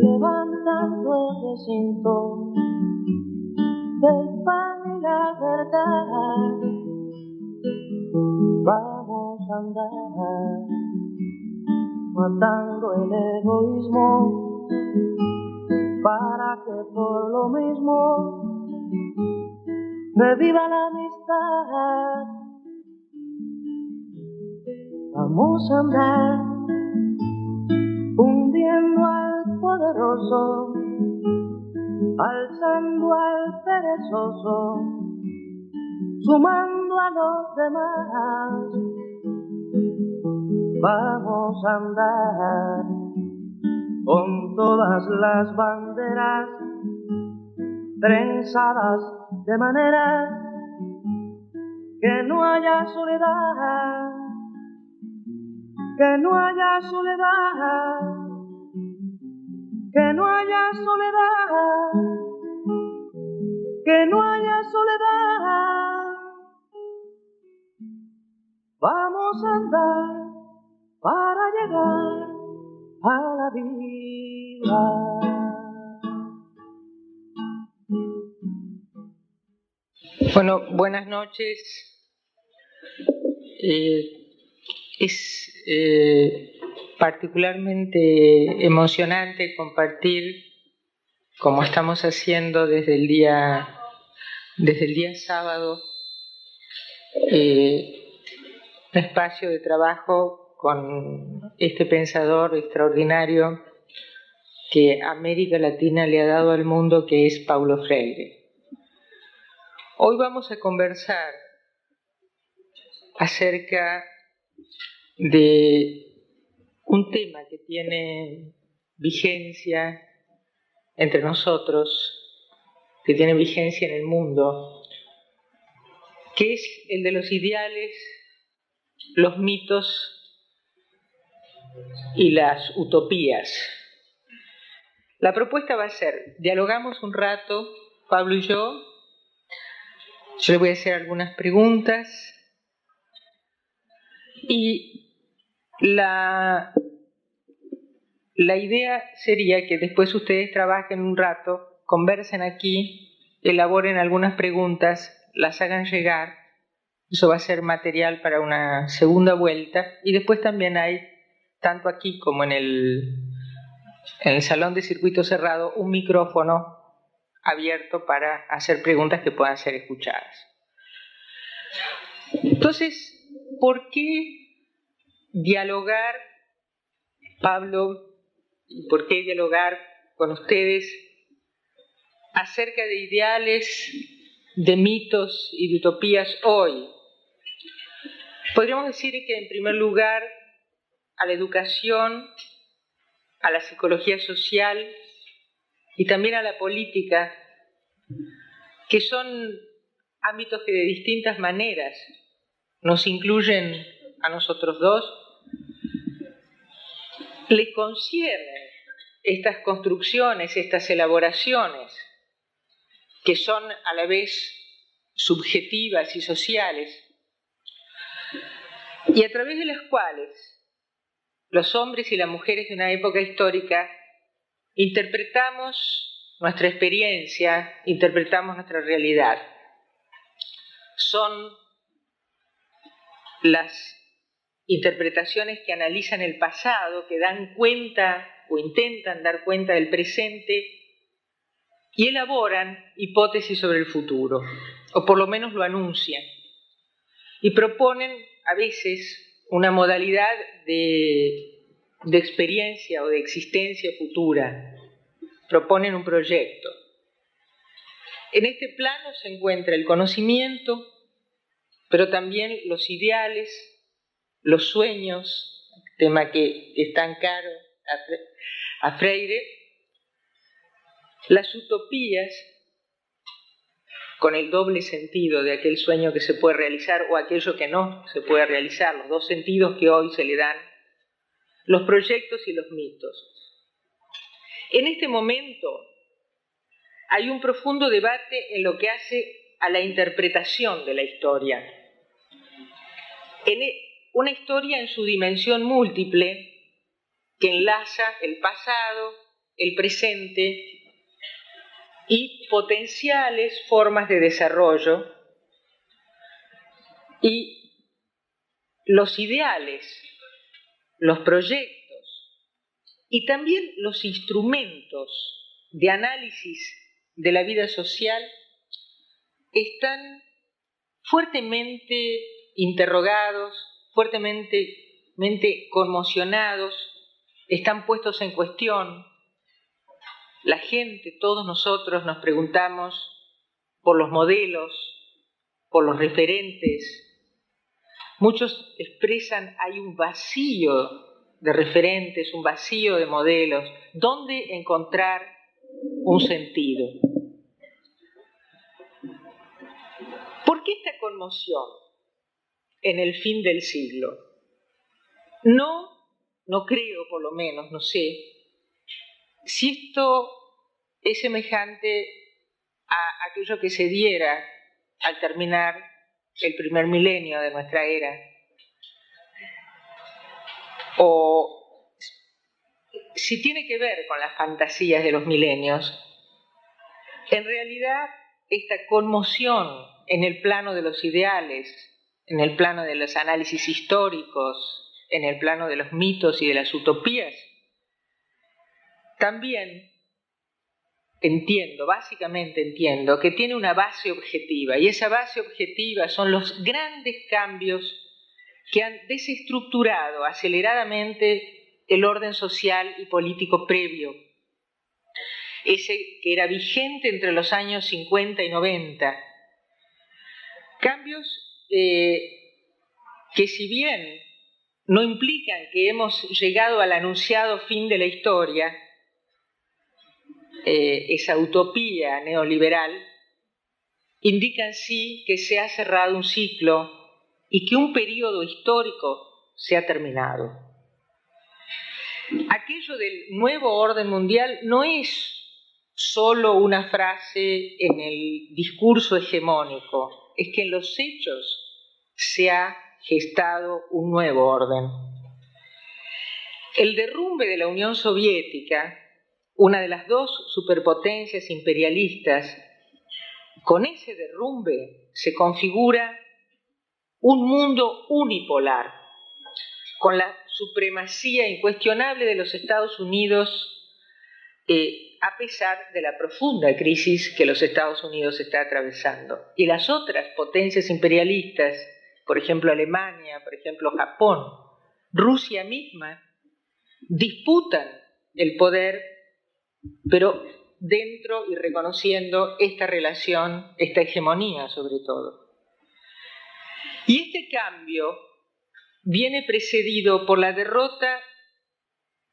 levantando el recinto del pan y la verdad. Vamos a andar matando el egoísmo para que por lo mismo reviva la amistad. Vamos a andar hundiendo al poderoso, alzando al perezoso, sumando a los demás. Vamos a andar con todas las banderas trenzadas de manera que no haya soledad, que no haya soledad, que no haya soledad, que no haya soledad. Vamos a andar para llegar a la vida. Bueno, buenas noches. Es particularmente emocionante compartir, como estamos haciendo desde el día sábado, un espacio de trabajo con este pensador extraordinario que América Latina le ha dado al mundo, que es Paulo Freire. Hoy vamos a conversar acerca de un tema que tiene vigencia entre nosotros, que tiene vigencia en el mundo, que es el de los ideales, los mitos y las utopías. La propuesta va a ser: dialogamos un rato, Pablo y yo le voy a hacer algunas preguntas y la idea sería que después ustedes trabajen un rato, conversen aquí, elaboren algunas preguntas, las hagan llegar. Eso va a ser material para una segunda vuelta. Y después también hay, tanto aquí como en el salón de circuito cerrado, un micrófono abierto para hacer preguntas que puedan ser escuchadas. Entonces, ¿por qué dialogar, Pablo? ¿Por qué dialogar con ustedes acerca de ideales, de mitos y de utopías hoy? Podríamos decir que, en primer lugar, a la educación, a la psicología social y también a la política, que son ámbitos que de distintas maneras nos incluyen a nosotros dos, le conciernen estas construcciones, estas elaboraciones, que son a la vez subjetivas y sociales, y a través de las cuales los hombres y las mujeres de una época histórica interpretamos nuestra experiencia, interpretamos nuestra realidad. Son las interpretaciones que analizan el pasado, que dan cuenta o intentan dar cuenta del presente y elaboran hipótesis sobre el futuro, o por lo menos lo anuncian, y proponen a veces una modalidad de experiencia o de existencia futura, proponen un proyecto. En este plano se encuentra el conocimiento, pero también los ideales, los sueños, tema que es tan caro a Freire, las utopías, con el doble sentido de aquel sueño que se puede realizar o aquello que no se puede realizar, los dos sentidos que hoy se le dan, los proyectos y los mitos. En este momento hay un profundo debate en lo que hace a la interpretación de la historia. Una historia en su dimensión múltiple, que enlaza el pasado, el presente y potenciales formas de desarrollo, y los ideales, los proyectos y también los instrumentos de análisis de la vida social están fuertemente interrogados, fuertemente conmocionados, están puestos en cuestión. La gente, todos nosotros nos preguntamos por los modelos, por los referentes. Muchos expresan, hay un vacío de referentes, un vacío de modelos. ¿Dónde encontrar un sentido? ¿Por qué esta conmoción en el fin del siglo? No creo, por lo menos, no sé, si esto es semejante a aquello que se diera al terminar el primer milenio de nuestra era, o si tiene que ver con las fantasías de los milenios. En realidad, esta conmoción en el plano de los ideales, en el plano de los análisis históricos, en el plano de los mitos y de las utopías, también básicamente entiendo que tiene una base objetiva, y esa base objetiva son los grandes cambios que han desestructurado aceleradamente el orden social y político previo, ese que era vigente entre los años 50 y 90. Cambios que, si bien no implican que hemos llegado al anunciado fin de la historia, esa utopía neoliberal, indican sí que se ha cerrado un ciclo y que un periodo histórico se ha terminado. Aquello del nuevo orden mundial no es solo una frase en el discurso hegemónico, es que en los hechos se ha gestado un nuevo orden. El derrumbe de la Unión Soviética, una de las dos superpotencias imperialistas, con ese derrumbe se configura un mundo unipolar, con la supremacía incuestionable de los Estados Unidos, a pesar de la profunda crisis que los Estados Unidos está atravesando. Y las otras potencias imperialistas, por ejemplo Alemania, por ejemplo Japón, Rusia misma, disputan el poder, pero dentro y reconociendo esta relación, esta hegemonía sobre todo. Y este cambio viene precedido por la derrota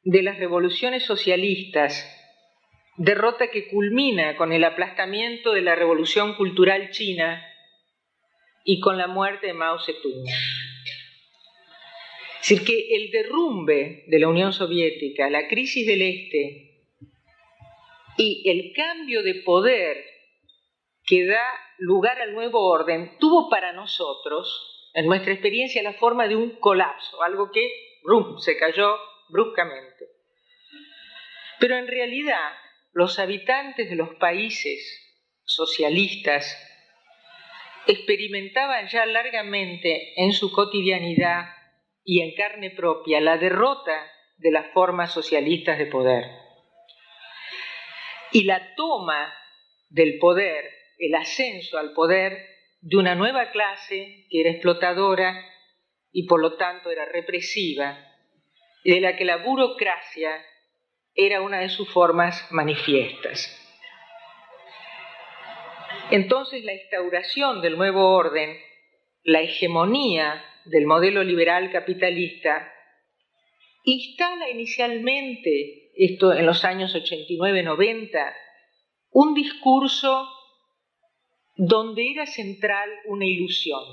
de las revoluciones socialistas, derrota que culmina con el aplastamiento de la revolución cultural china y con la muerte de Mao Zedong. Es decir, que el derrumbe de la Unión Soviética, la crisis del Este y el cambio de poder que da lugar al nuevo orden tuvo para nosotros, en nuestra experiencia, la forma de un colapso, algo que se cayó bruscamente. Pero en realidad, los habitantes de los países socialistas experimentaban ya largamente en su cotidianidad y en carne propia la derrota de las formas socialistas de poder. Y la toma del poder, el ascenso al poder de una nueva clase que era explotadora y por lo tanto era represiva, y de la que la burocracia era una de sus formas manifiestas. Entonces la instauración del nuevo orden, la hegemonía del modelo liberal capitalista, instala inicialmente, esto en los años 89-90, un discurso donde era central una ilusión,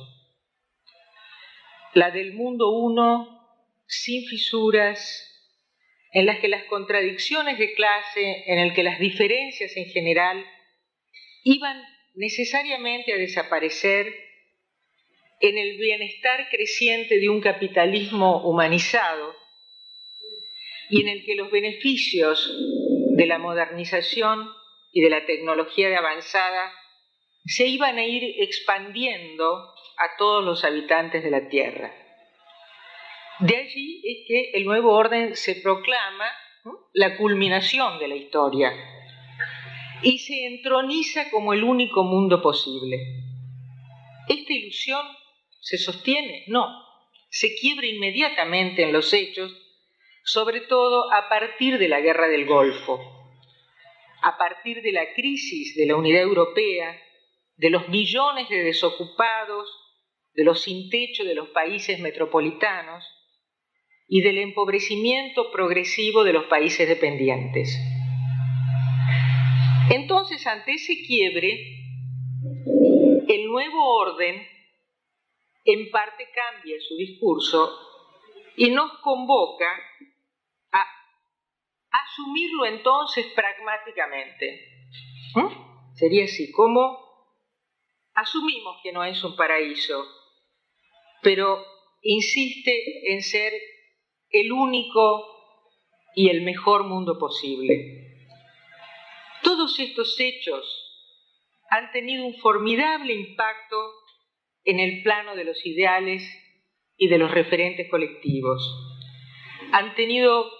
la del mundo uno, sin fisuras, en las que las contradicciones de clase, en el que las diferencias en general iban necesariamente a desaparecer en el bienestar creciente de un capitalismo humanizado y en el que los beneficios de la modernización y de la tecnología de avanzada se iban a ir expandiendo a todos los habitantes de la Tierra. De allí es que el nuevo orden se proclama, ¿no?, la culminación de la historia y se entroniza como el único mundo posible. ¿Esta ilusión se sostiene? No, se quiebra inmediatamente en los hechos, sobre todo a partir de la Guerra del Golfo, a partir de la crisis de la unidad europea, de los millones de desocupados, de los sin techo de los países metropolitanos y del empobrecimiento progresivo de los países dependientes. Entonces, ante ese quiebre, el nuevo orden en parte cambia su discurso y nos convoca a asumirlo entonces pragmáticamente. Sería así, como asumimos que no es un paraíso, pero insiste en ser el único y el mejor mundo posible. Todos estos hechos han tenido un formidable impacto en el plano de los ideales y de los referentes colectivos. Han tenido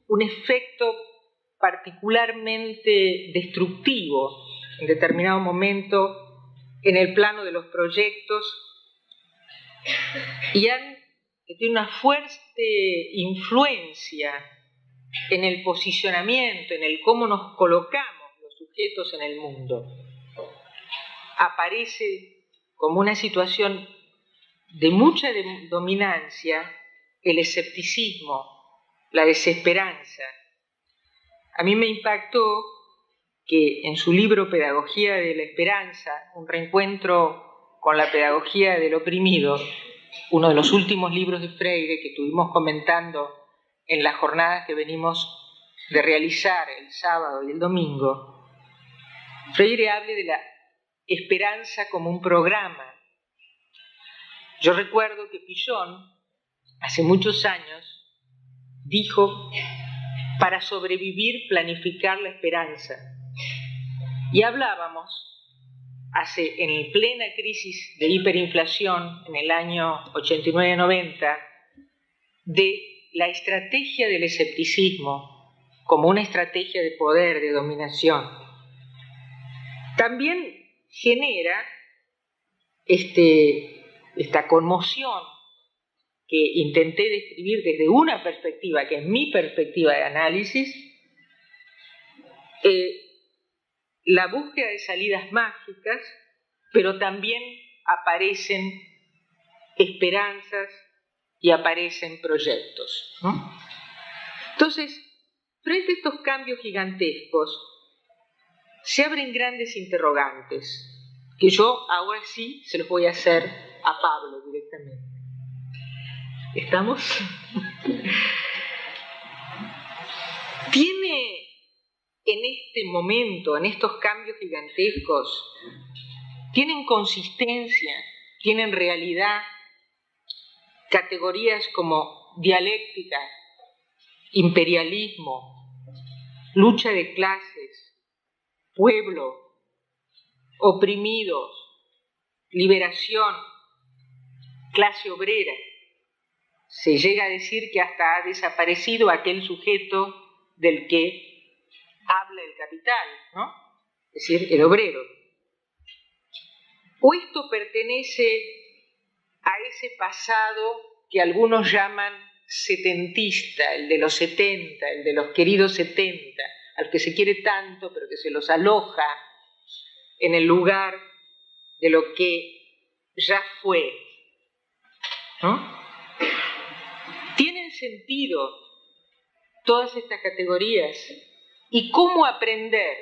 un efecto particularmente destructivo en determinado momento en el plano de los proyectos y han tenido una fuerte influencia en el posicionamiento, en el cómo nos colocamos los sujetos en el mundo. Aparece como una situación de mucha dominancia el escepticismo, la desesperanza. A mí me impactó que en su libro Pedagogía de la Esperanza, un reencuentro con la pedagogía del oprimido, uno de los últimos libros de Freire que estuvimos comentando en las jornadas que venimos de realizar el sábado y el domingo, Freire habla de la esperanza como un programa. Yo recuerdo que Pillon, hace muchos años, dijo: para sobrevivir, planificar la esperanza. Y hablábamos, en plena crisis de hiperinflación, en el año 89-90, de la estrategia del escepticismo como una estrategia de poder, de dominación. También genera esta conmoción que intenté describir desde una perspectiva, que es mi perspectiva de análisis, la búsqueda de salidas mágicas, pero también aparecen esperanzas y aparecen proyectos, ¿no? Entonces, frente a estos cambios gigantescos, se abren grandes interrogantes, que yo ahora sí se los voy a hacer a Pablo directamente. ¿Estamos? ¿Tiene en este momento, en estos cambios gigantescos, tienen consistencia, tienen realidad, categorías como dialéctica, imperialismo, lucha de clases, pueblo, oprimidos, liberación, clase obrera? Se llega a decir que hasta ha desaparecido aquel sujeto del que habla el capital, ¿no? Es decir, el obrero. ¿O esto pertenece a ese pasado que algunos llaman setentista, el de los 70, el de los queridos 70, al que se quiere tanto, pero que se los aloja en el lugar de lo que ya fue, ¿no? ¿Tienen sentido todas estas categorías? ¿Y cómo aprender?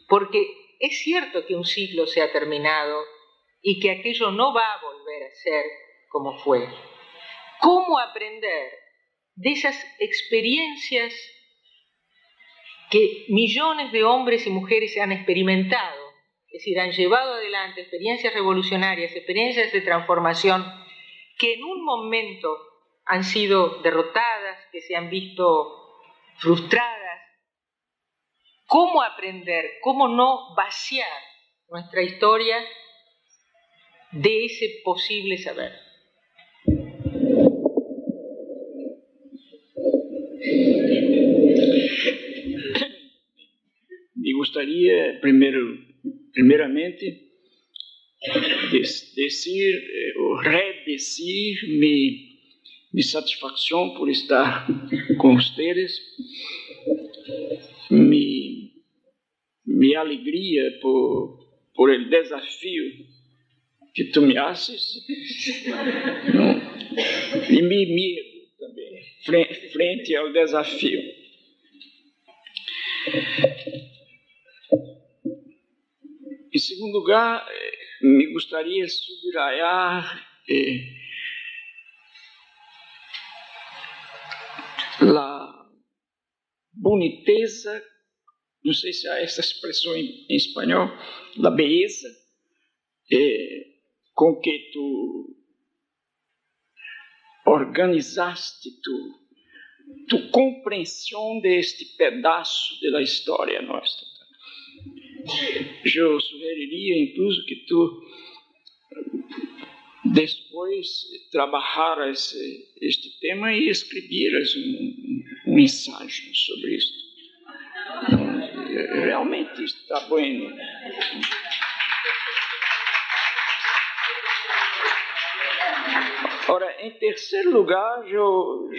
Porque es cierto que un ciclo se ha terminado y que aquello no va a volver a ser como fue. ¿Cómo aprender de esas experiencias que millones de hombres y mujeres han experimentado? Es decir, han llevado adelante experiencias revolucionarias, experiencias de transformación que en un momento han sido derrotadas, que se han visto frustradas. ¿Cómo aprender? ¿Cómo no vaciar nuestra historia de ese posible saber? Me gostaria, primeiramente, decir ou redecir minha satisfação por estar com vocês, minha alegria por el desafio que tu me haces, e meu medo também, frente ao desafio. Em segundo lugar, me gostaria de subrayar a boniteza, não sei se há essa expressão em espanhol, a beleza com que tu organizaste tu compreensão deste pedaço da história nossa. Eu sugeriria, incluso, que tu depois trabalharas este tema e escreveras um ensaio sobre isso. Realmente está bom. Ora, em terceiro lugar, eu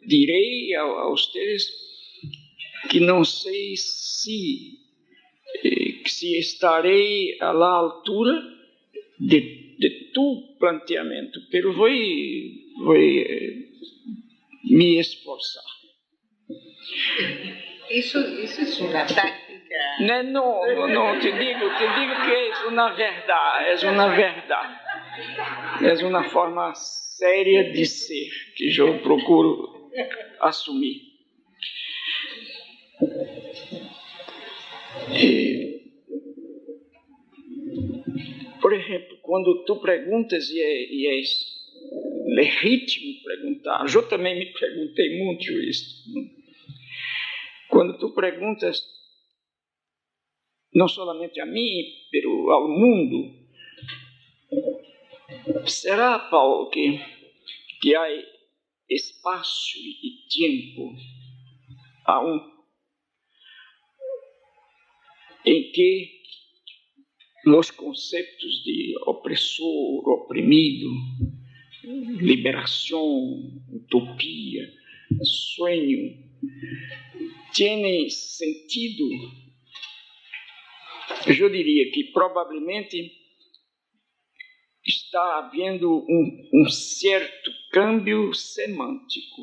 direi a vocês que não sei se estarei à altura de tu planteamento, pero vou me esforçar. Eso es una táctica. No, te digo que é uma verdade, é uma forma séria de ser que eu procuro assumir. Por exemplo, quando tu perguntas, e é legítimo perguntar, eu também me perguntei muito isso. Quando tu perguntas, não somente a mim, mas ao mundo, será, Paulo, que há espaço e tempo em que os conceitos de opressor, oprimido, liberação, utopia, sonho, têm sentido? Eu diria que provavelmente está havendo um certo câmbio semântico,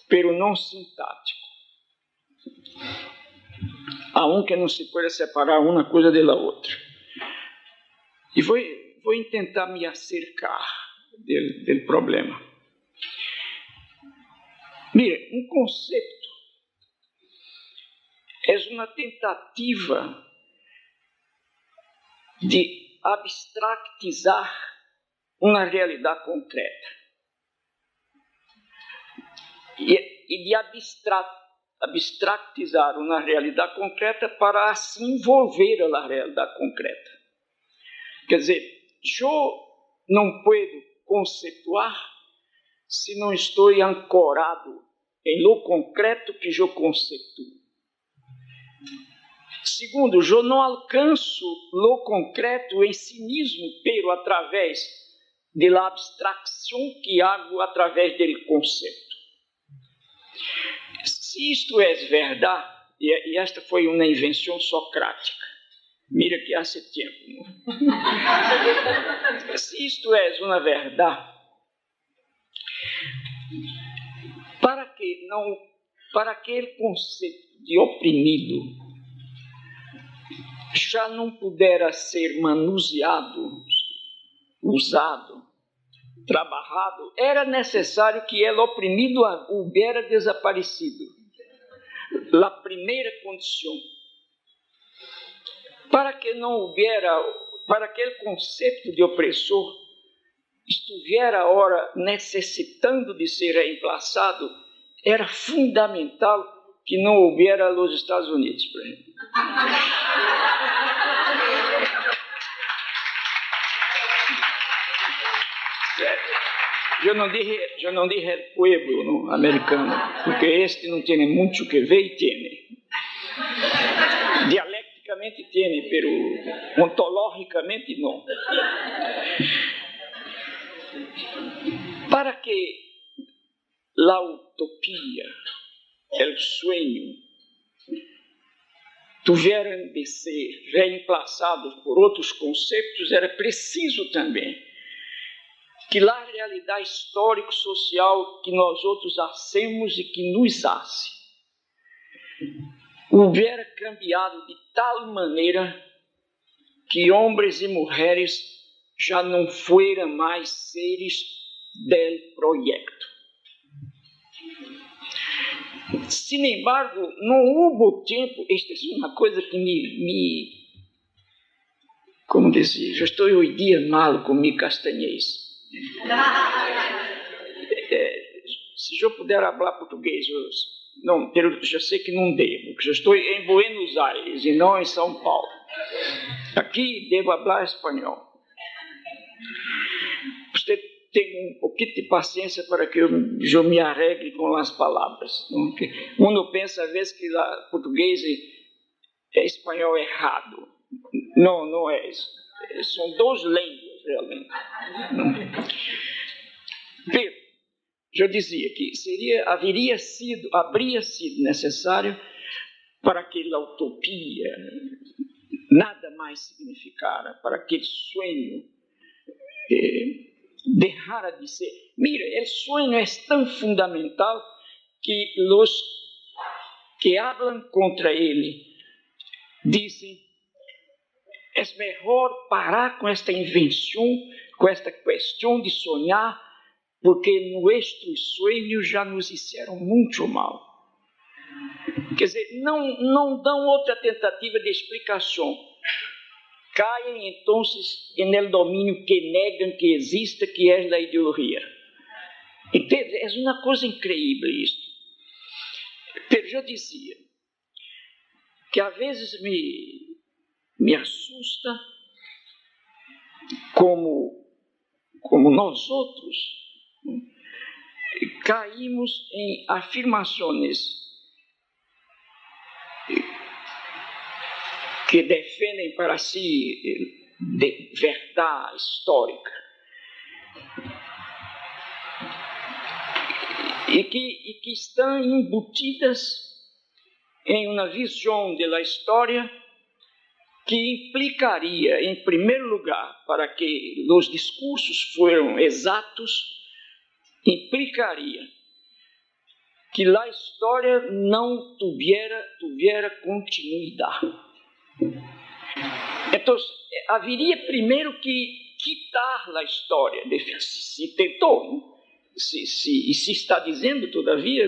pero não sintático. Há que não se pode separar uma coisa da outra. E vou tentar me acercar do problema. Mire, um conceito é uma tentativa de abstractizar uma realidade concreta e de abstractizar uma realidade concreta para assim envolver a realidade concreta. Quer dizer, eu não posso conceituar se não estou ancorado em lo concreto que eu conceituo. Segundo, eu não alcanço lo concreto em si mesmo, pero através da abstração que hago através do conceito. Se isto é verdade, e esta foi uma invenção socrática, mira que há tempo. Se isto é uma verdade, para que aquele conceito de oprimido já não pudera ser manuseado, usado, trabalhado, era necessário que ele oprimido houvera desaparecido. A primeira condição. Para que não houvera, para aquele conceito de opressor estivesse agora necessitando de ser reemplaçado, era fundamental que não houvera os Estados Unidos, por exemplo. Eu não dije el pueblo, ¿no?, americano, porque este não tem muito que ver e tem. Dialecticamente tem, pero ontológicamente não. Para que a utopia, o sueño, tuvieran de ser reemplaçados por outros conceitos, era preciso também que a realidade histórico-social que nós outros hacemos e que nos hace, houvera cambiado de tal maneira que homens e mulheres já não fueran mais seres del proyecto. Sin embargo, não houve tempo, esta é uma coisa que como dizer, eu estou hoje dia mal com mi castanhês. Se eu puder falar português, não, eu já sei que não devo, porque eu estou em Buenos Aires e não em São Paulo. Aqui devo falar espanhol. Você tem um pouquinho de paciência para que eu me arregle com as palavras. Uno pensa às vezes que português é espanhol errado. Não, não é isso. São duas línguas, realmente. Bem, eu dizia que haveria sido necessário para aquela utopia nada mais significara, para aquele sonho deixara de ser. Mira, o sonho é tão fundamental que os que falam contra ele dizem: é melhor parar com esta invenção, com esta questão de sonhar, porque nossos sonhos já nos fizeram muito mal. Quer dizer, não dão outra tentativa de explicação. Caem, então, no domínio que negam que exista, que é a ideologia. Entende? É uma coisa incrível isto. Eu dizia que às vezes me assusta como nós outros caímos em afirmações que defendem para si verdade histórica e que estão embutidas em uma visão da história que implicaria, em primeiro lugar, para que os discursos fossem exatos, implicaria que a história não tivera continuidade. Então, haveria primeiro que quitar a história. Se tentou, não? Se está dizendo, todavia,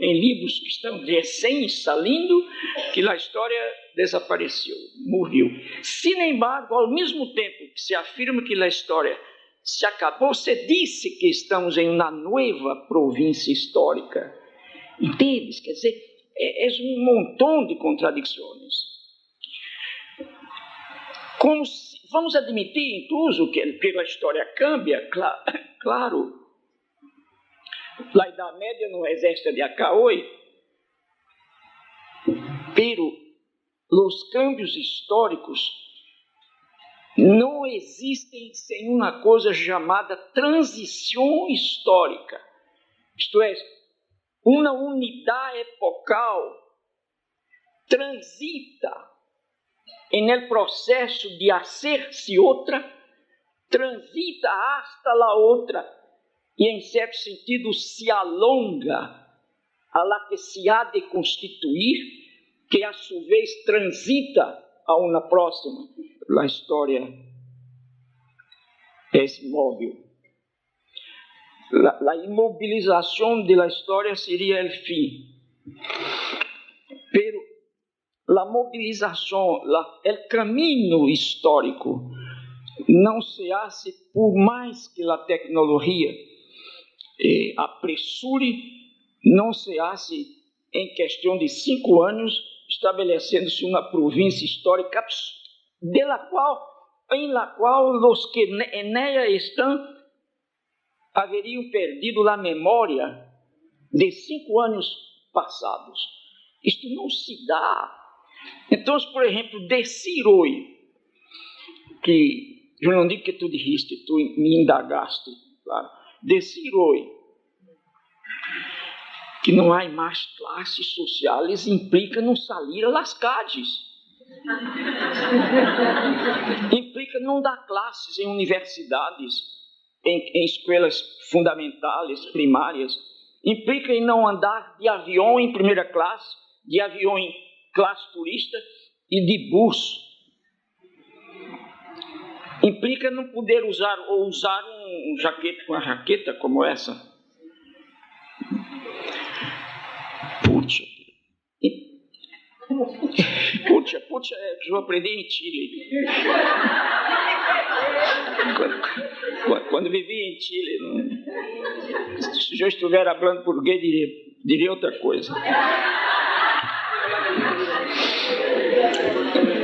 em livros que estão recém saindo, que a história desapareceu, morreu. Sin embargo, ao mesmo tempo que se afirma que a história se acabou, se disse que estamos em uma nova província histórica. Entende? Quer dizer, é um montão de contradições. Vamos admitir, incluso, que a história cambia, claro. A Idade Média não existe de acá hoje, pero os cambios históricos não existem sem uma coisa chamada transição histórica. Isto é, uma unidade epocal transita no processo de hacer-se outra, transita hasta a outra, e, em certo sentido, se alonga a la que se há de constituir, que, a sua vez, transita a uma próxima. A história é móvel. A imobilização da história seria o fim. Pero a mobilização, o caminho histórico, não se hace por mais que a tecnologia apressure, não se hace em questão de 5 anos, estabelecendo-se uma província histórica em la qual os que en ella estão haveriam perdido a memória de 5 anos passados. Isto não se dá. Então, por exemplo, decir hoje, que eu não digo que tu dijiste, tu me indagaste, claro, decir hoje que não há mais classes sociais implica não sair às calles. Implica não dar classes em universidades, em escolas fundamentais, primárias. Implica em não andar de avião em primeira classe, de avião em classe turista e de bus. Implica não poder usar um jaquete com a jaqueta como essa. Pucha, eu aprendi em Chile. Quando vivi em Chile, se eu estiver falando português, diria outra coisa.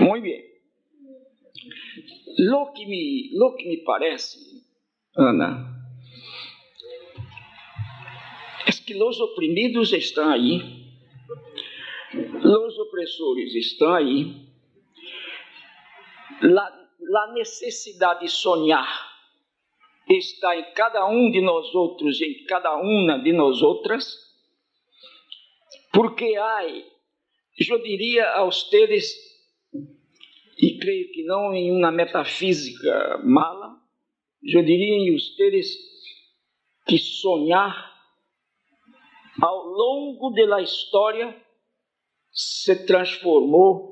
Muito bem. Lo que me parece, Ana, é que os oprimidos estão aí. Os opressores estão aí. A necessidade de sonhar está em cada um de nós outros, em cada uma de nós outras, porque eu diria a vocês, e creio que não em uma metafísica mala, eu diria em vocês que sonhar ao longo da história se transformou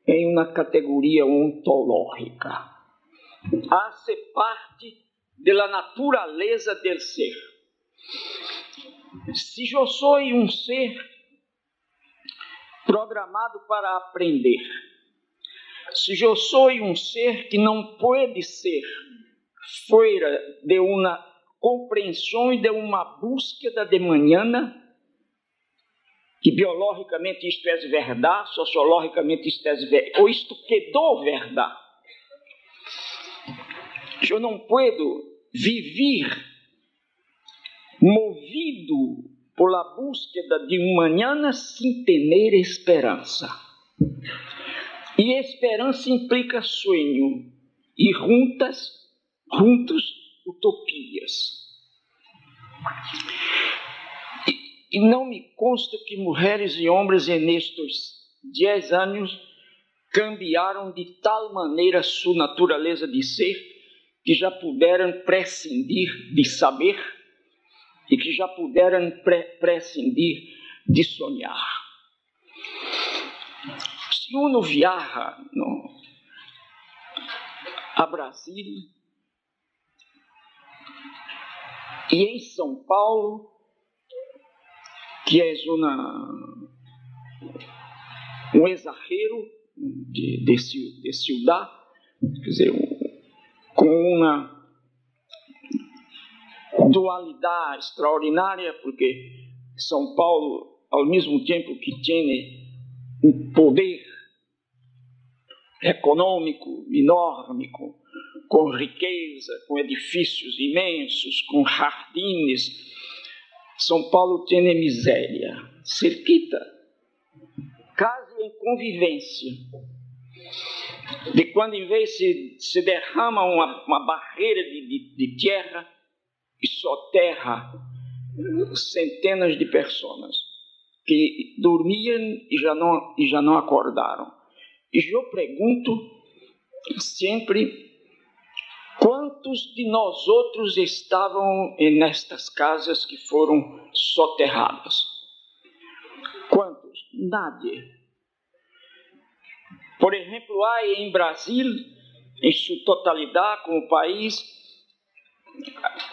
em uma categoria ontológica. Hace parte da natureza do ser. Se eu sou um ser programado para aprender, se eu sou um ser que não pode ser fora de uma compreensão e de uma búsqueda de manhã, que biologicamente isto é verdade, sociologicamente isto é verdade, ou isto quedou verdade. Eu não posso viver movido por la búsqueda de um manhã sem ter esperança. E esperança implica sonho e juntos utopias. E não me consta que mulheres e homens nestes 10 anos cambiaram de tal maneira sua natureza de ser que já puderam prescindir de saber e que já puderam prescindir de sonhar. Se uno viaja a Brasil e em São Paulo, que é um exagero de ciudad, quer dizer, com uma dualidade extraordinária, porque São Paulo, ao mesmo tempo que tem um poder econômico enorme, com riqueza, com edifícios imensos, com jardins, São Paulo tem miséria, cerquita, casa em convivência. De quando em vez se derrama uma barreira de terra e soterra centenas de pessoas que dormiam e já não acordaram. E eu pergunto sempre: quantos de nós outros estavam nestas casas que foram soterradas? Quantos? Nadie. Por exemplo, há em Brasil, em sua totalidade, como país,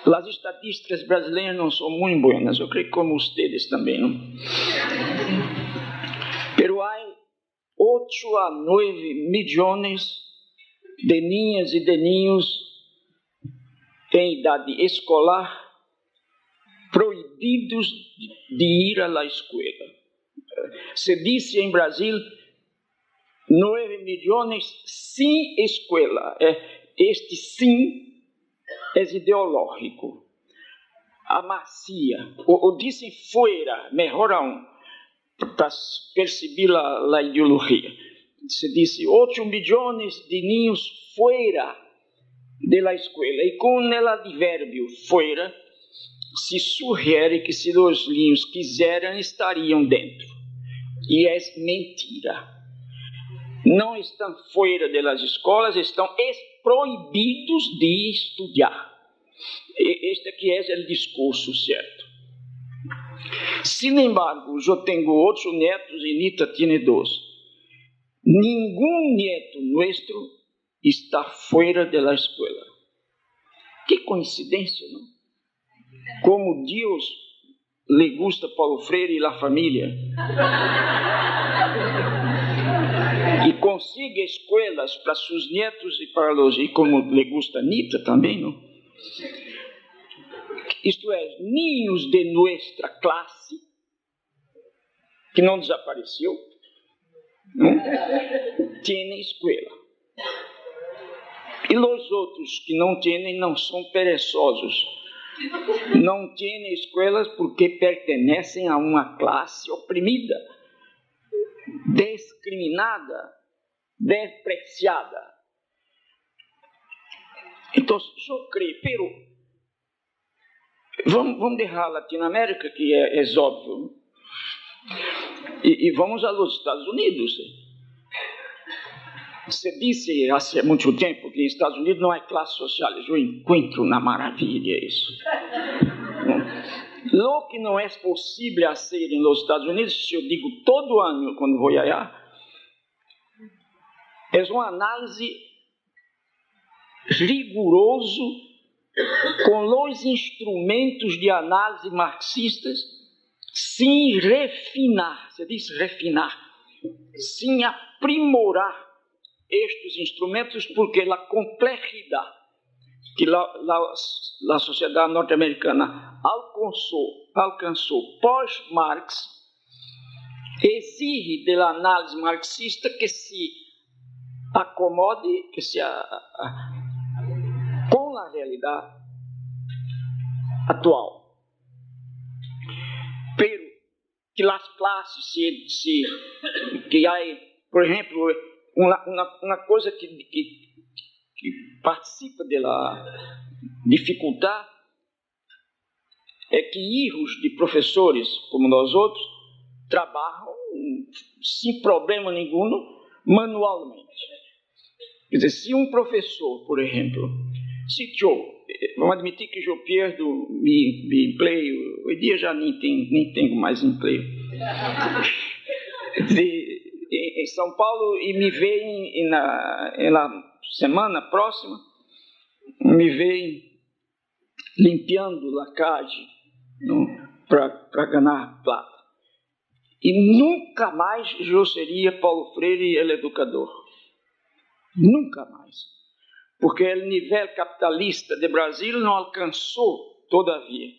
as estatísticas brasileiras não são muito boas, eu creio que como vocês também, não? Pero há 8 a 9 milhões de niñas e de niños em idade escolar proibidos de ir à escola. Se disse em Brasil 9 milhões sem escola. Este sim é ideológico. A macia, ou dizem fora, melhor aún, para perceber a ideologia. Se disse 8 milhões de ninhos fora da escola. E com o advérbio fora, se sugere que se os ninhos quiserem, estariam dentro. E é mentira. Não estão fora das escolas, estão proibidos de estudar. Este aqui é o discurso certo. Sin embargo, eu tenho 8 netos e Nita tem 2. Nenhum neto nosso está fora da escola. Que coincidência, não? Como Deus lhe gusta Paulo Freire e a família. E consiga escolas para seus netos e para os... E como lhe gusta Anitta também, não? Isto é, ninhos de nossa classe, que não desapareceu, não? Têm escola. E os outros que não têm não são perezosos. Não têm escolas porque pertencem a uma classe oprimida, discriminada, despreciada. Então, eu creio, pero vamos deixar a Latinoamérica, que é óbvio, e vamos aos Estados Unidos. Se disse há muito tempo que nos Estados Unidos não há classe social. Eu encontro uma maravilha isso. Lo que não é possível fazer nos Estados Unidos, eu digo todo ano quando vou allá, é uma análise rigoroso com os instrumentos de análise marxistas, sem refinar, se diz refinar, sem aprimorar estes instrumentos, porque a complexidade que a sociedade norte-americana alcançou pós-Marx exige da análise marxista que se acomode, que se com a realidade atual. Pero que as classes que há, por exemplo, uma coisa que participa da dificuldade é que filhos de professores como nós outros trabalham sem problema nenhum manualmente. Quer dizer, se um professor, por exemplo, vamos admitir que eu perdo meu emprego, hoje em dia já nem tenho mais emprego. Em São Paulo, e me veem na semana próxima, me veem limpando a calle para ganhar plata. E nunca mais eu seria Paulo Freire, ele educador. Nunca mais. Porque o nível capitalista de Brasil não alcançou, todavia,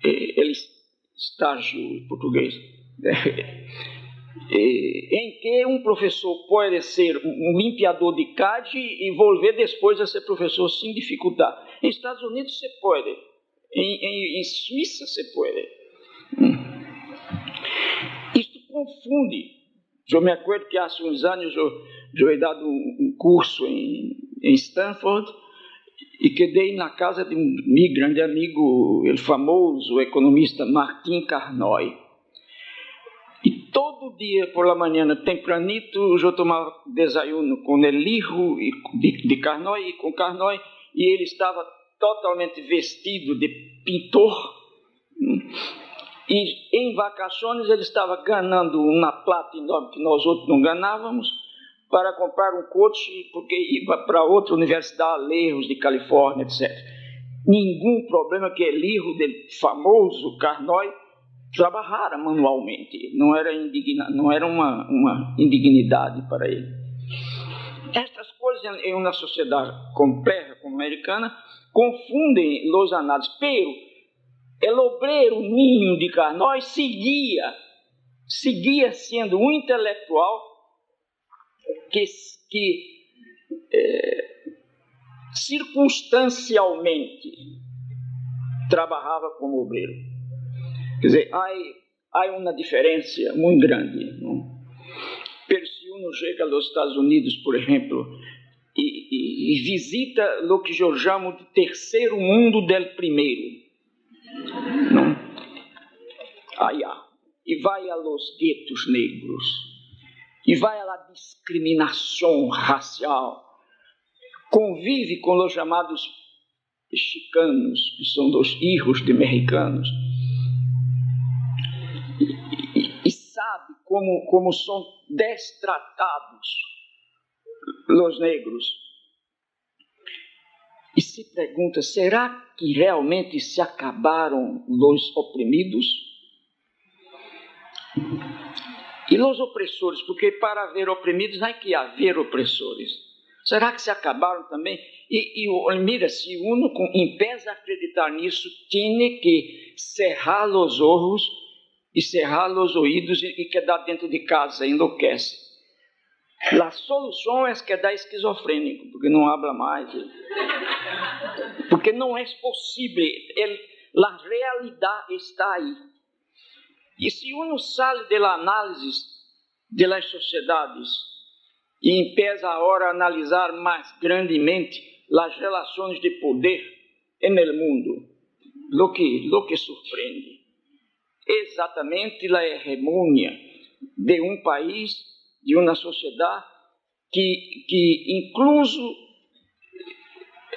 ele estágio em português, em que um professor pode ser um limpiador de CAD e volver depois a ser professor sem dificuldade. Em Estados Unidos se pode, em Suíça se pode. Isto confunde. Eu me acordo que há uns anos eu he dado um curso em Stanford e quedei na casa de meu grande amigo, o famoso economista Martin Carnoy. E todo dia por la manhã, tempranito, eu tomava desayuno com o hijo de Carnoy, e com Carnoy, e ele estava totalmente vestido de pintor. E em vacações ele estava ganhando uma plata enorme que nós outros não ganávamos para comprar um coche, porque ia para outra universidade, Lejos de Califórnia, etc. Nenhum problema que o hijo do famoso Carnoy trabalhara manualmente, não era uma indignidade para ele. Estas coisas em uma sociedade complexa como a americana confundem os análises, pero o obreiro ninho de Carnós seguia sendo um intelectual que circunstancialmente trabalhava como obreiro. Quer dizer, há uma diferença muito grande, não? Pero se uno chega aos Estados Unidos, por exemplo, e visita o que eu chamo de terceiro mundo del primeiro, não? E vai a los guetos negros, e vai a la discriminação racial, convive com os chamados chicanos, que são os filhos de mexicanos, e sabe como são destratados os negros. E se pergunta, será que realmente se acabaram os oprimidos? E os opressores, porque para haver oprimidos há que haver opressores. Será que se acabaram também? Mira, se uno empieza a acreditar nisso, tem que cerrar os olhos e cerrar os ouvidos e quedar dentro de casa, enlouquece. A solução é quedar esquizofrênico, porque não habla mais. Porque não é possível, a realidade está aí. E se uno sai da análise das sociedades e empieza agora a analisar mais grandemente as relações de poder no mundo, lo que surpreende exatamente a hegemonia de um país, de uma sociedade que incluso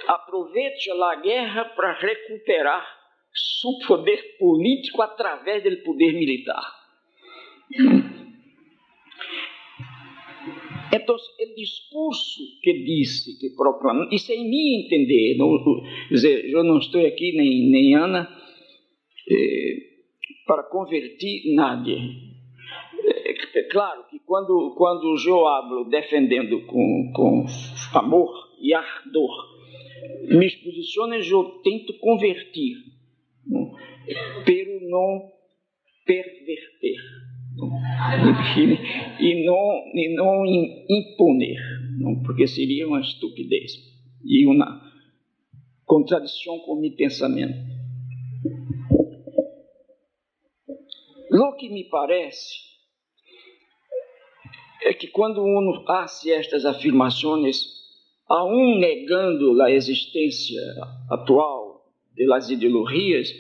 aproveita a guerra para recuperar seu poder político através do poder militar. Então, o discurso que disse, que proclamou, isso é em mim entender, quer dizer, eu não estou aqui, nem Ana, para convertir nadie. É claro que quando eu hablo defendendo com amor e ardor minhas posições, eu tento convertir, não? Pero não perverter, não? E não imponer, não? Porque seria uma estupidez e uma contradição com o meu pensamento. O que me parece é que quando uno hace estas afirmações, aún negando a existência atual das ideologias,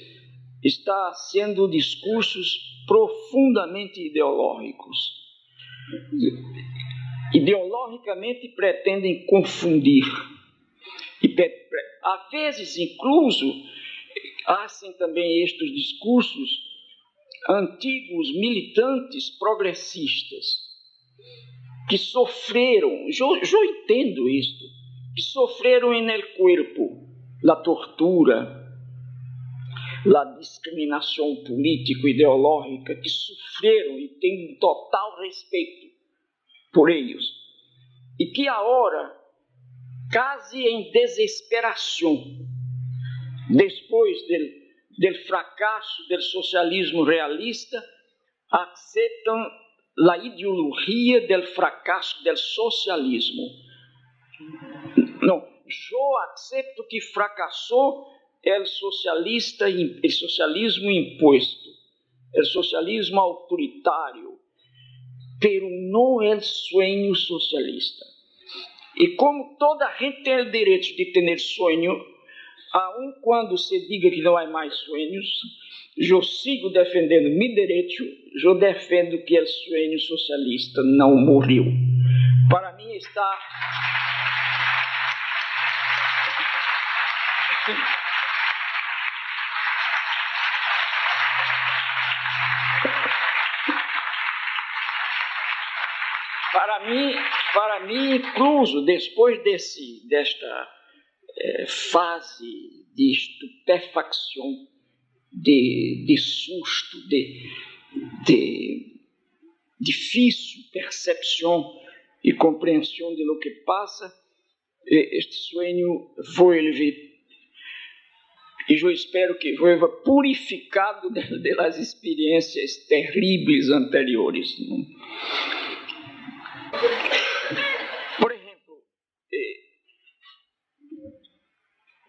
está sendo discursos profundamente ideológicos. Ideologicamente pretendem confundir. E às vezes, incluso, hacem também estes discursos antigos militantes progressistas que sofreram, eu entendo isto, que sofreram no corpo a tortura, a discriminação político-ideológica, que sofreram e têm um total respeito por eles, e que agora, quase em desesperação, depois do fracasso do socialismo realista, aceitam a ideologia do fracasso do socialismo. Não, eu aceito que fracassou o socialismo imposto, o socialismo autoritário, pero não é o sonho socialista. E como toda gente tem o direito de ter sonho, aun quando se diga que não há mais sonhos, eu sigo defendendo meu direito, eu defendo que o sonho socialista não morreu. Para mim está... Para mim, incluso depois desta fase de estupefação, de susto, de difícil percepção e compreensão de lo que passa, este sonho vuelve E eu espero que vuelva purificado das experiências terríveis anteriores. Por exemplo,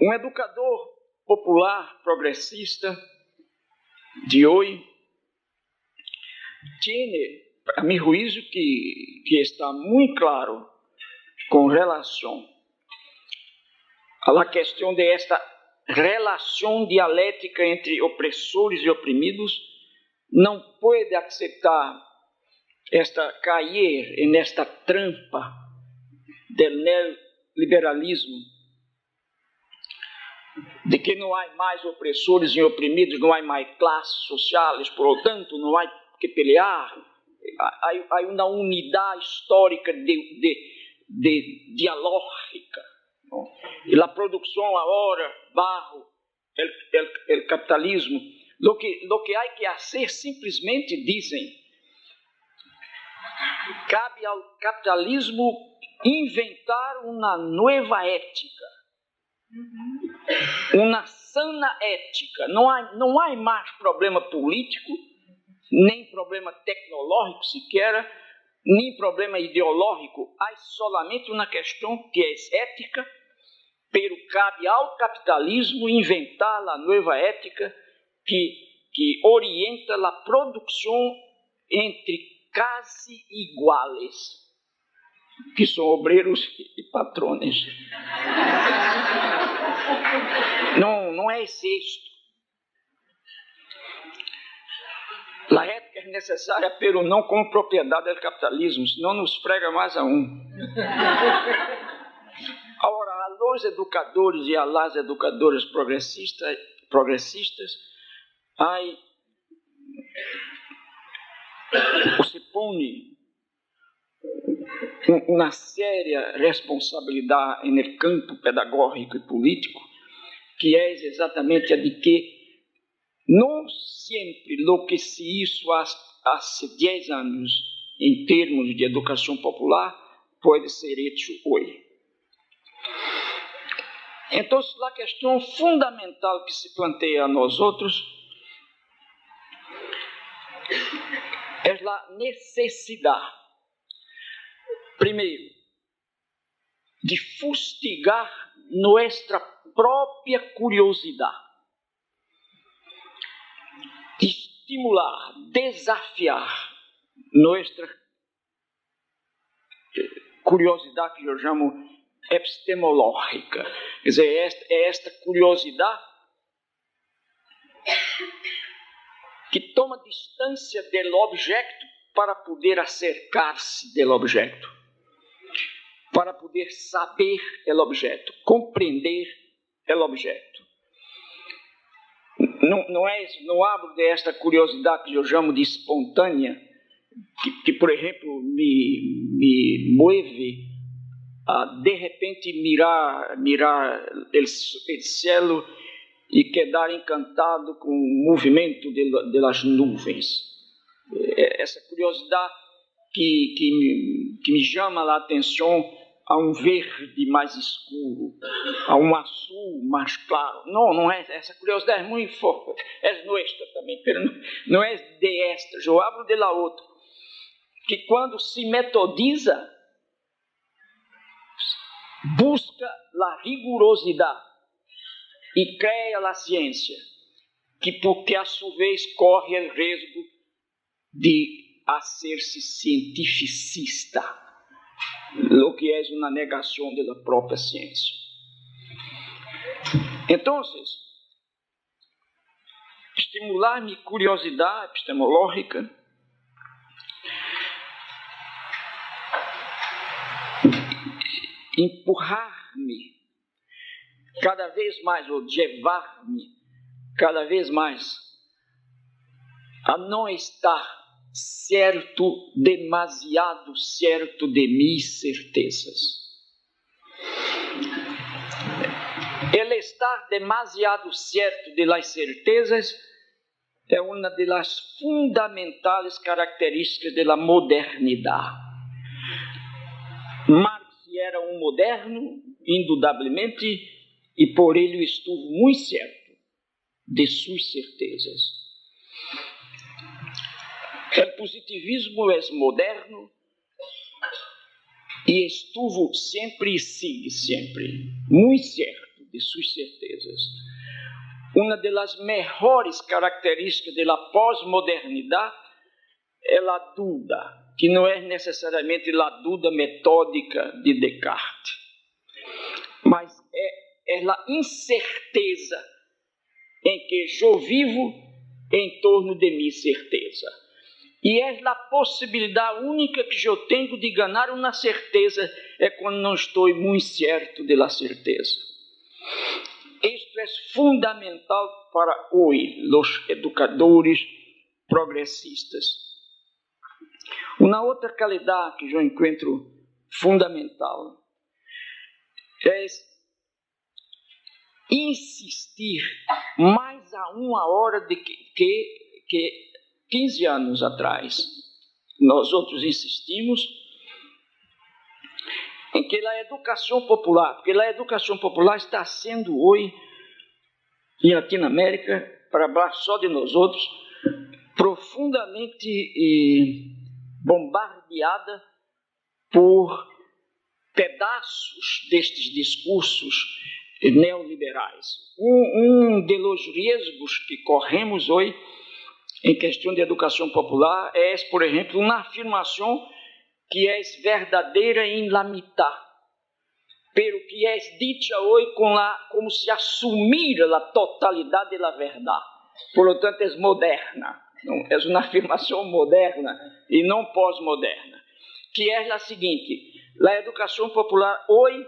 um educador popular progressista de hoje tem, a meu juízo, que está muito claro com relação à questão de esta relação dialética entre opressores e oprimidos, não pode aceitar cair nesta trampa do neoliberalismo, de que não há mais opressores e oprimidos, não há mais classes sociais, por lo tanto, não há que pelear. Há uma unidade histórica dialógica. E a produção agora, bajo o capitalismo, lo que há que fazer, simplesmente dizem, cabe ao capitalismo inventar uma nova ética, uma sana ética. Não há mais problema político, nem problema tecnológico sequer, nem problema ideológico. Há solamente uma questão que é ética, pero cabe ao capitalismo inventar a nova ética que orienta a produção entre quase iguales, que são obreiros e patrones. Não é isto. A ética é necessária, pero não como propriedade do capitalismo, senão nos prega mais a um. Agora, a los educadores e a las educadoras progressistas, se põe uma séria responsabilidade no campo pedagógico e político, que é exatamente a de que não sempre o que se hizo há 10 anos em termos de educação popular pode ser hecho hoje. Então, a questão fundamental que se planteia a nós outros é a necessidade, primeiro, de fustigar nossa própria curiosidade, de estimular, desafiar nossa curiosidade, que eu chamo epistemológica. Quer dizer, é esta curiosidade que toma distância do objeto para poder acercar-se do objeto, para poder saber o objeto, compreender o objeto. Não hablo desta curiosidade que eu chamo de espontânea, que por exemplo, me move a de repente mirar o céu e quedar encantado com o movimento das nuvens. Essa curiosidade que me chama a atenção a um verde mais escuro, a um azul mais claro. Não é, essa curiosidade é muito forte, é nossa também, mas não é de esta, eu hablo de la outra, que quando se metodiza, busca a rigorosidade e cria a ciência, porque a sua vez corre o risco de ser-se cientificista, o que é uma negação da própria ciência. Então, estimular minha curiosidade epistemológica empurrar-me cada vez mais, ou levar-me cada vez mais a não estar demasiado certo de minhas certezas. Ele estar demasiado certo de las certezas é uma das fundamentais características da modernidade. Marx era um moderno, indudablemente, e por ele estuvo muito certo. de sus certezas. El positivismo es moderno y estuvo siempre y sigue siempre muy cierto de sus certezas. Una de las mejores características de la posmodernidad é a dúvida, que não é necessariamente a dúvida metódica de Descartes, mas é a incerteza em que eu vivo em torno de minha certeza. E é a possibilidade única que eu tenho de ganhar uma certeza é quando não estou muito certo de la certeza. Isto é fundamental para hoje, os educadores progressistas. Uma outra qualidade que eu encontro fundamental é insistir mais a uma hora de que 15 anos atrás. Nós outros insistimos em que a educação popular, porque a educação popular está sendo hoje, em Latinoamérica, para baixo só de nós outros, profundamente bombardeada por pedaços destes discursos neoliberais. Dos riscos que corremos hoje em questão de educação popular é, por exemplo, uma afirmação que é verdadeira em la mitad, pero que é dicha hoje como se assumir a totalidade da verdade. Por lo tanto, é moderna. É uma afirmação moderna e não pós-moderna, que é a seguinte: a educação popular hoje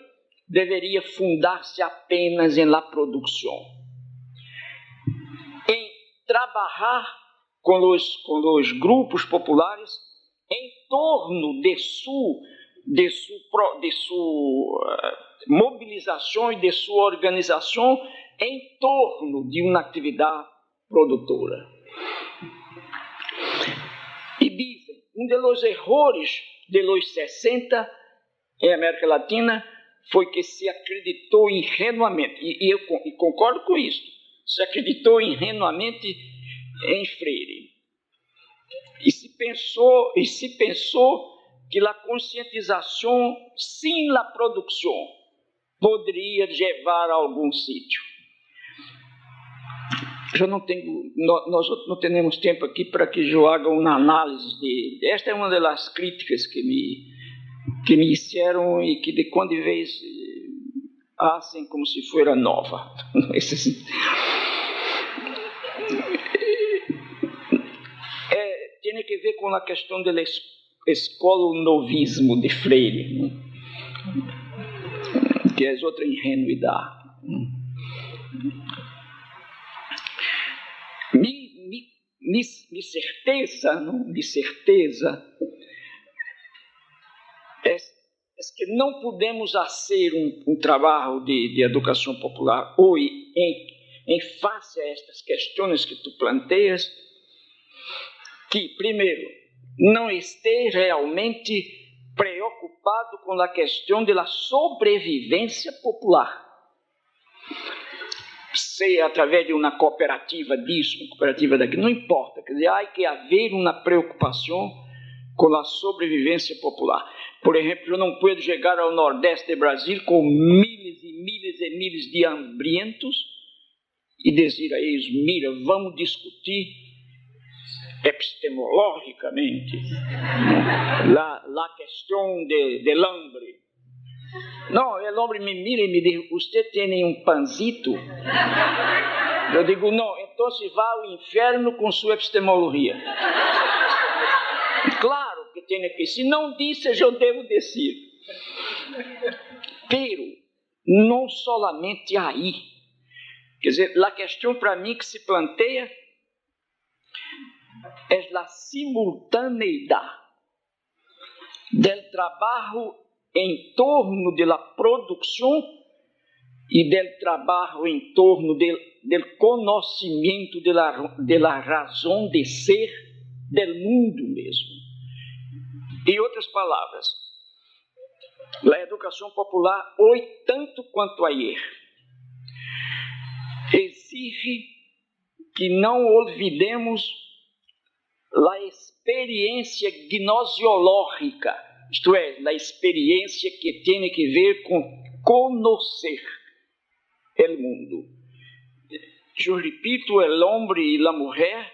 deveria fundar-se apenas em la produção, em trabalhar com os grupos populares em torno de sua mobilização e de sua organização em torno de uma atividade produtora. E dizem, dos erros de los 60 em América Latina foi que se acreditou ingenuamente, e eu concordo com isso, se acreditou ingenuamente em Freire. E se pensou que a conscientização sem a produção poderia levar a algum sítio. Nós não temos tempo aqui para que eu haga uma análise esta é uma das críticas que me hicieron e que de quando em vez fazem como se fosse nova. Tem que ver com a questão do escolonovismo de Freire, que é outra ingenuidade. Mi certeza é que não podemos fazer um trabalho de educação popular hoje em face a estas questões que tu planteias, que, primeiro, não esteja realmente preocupado com a questão da sobrevivência popular. Seja através de uma cooperativa disso, uma cooperativa daquilo, não importa. Quer dizer, há que haver uma preocupação com a sobrevivência popular. Por exemplo, eu não posso chegar ao Nordeste do Brasil com miles e miles e miles de hambrientos e dizer a eles: mira, vamos discutir epistemologicamente a questão del hambre. Não, o homem me mira e me diz: você tem um panzito? Eu digo: não, então vá ao inferno com sua epistemologia. Claro que tem que, se não disse, eu devo dizer. Pero, não solamente aí. Quer dizer, a questão para mim que se planteia é a simultaneidade do trabalho em torno da produção e do trabalho em torno do conhecimento da razão de ser do mundo mesmo. Em outras palavras, a educação popular, hoje, tanto quanto ayer, exige que não olvidemos a experiência gnosiológica, isto é, a experiência que tem que ver com conhecer o mundo. Eu repito, o homem e a mulher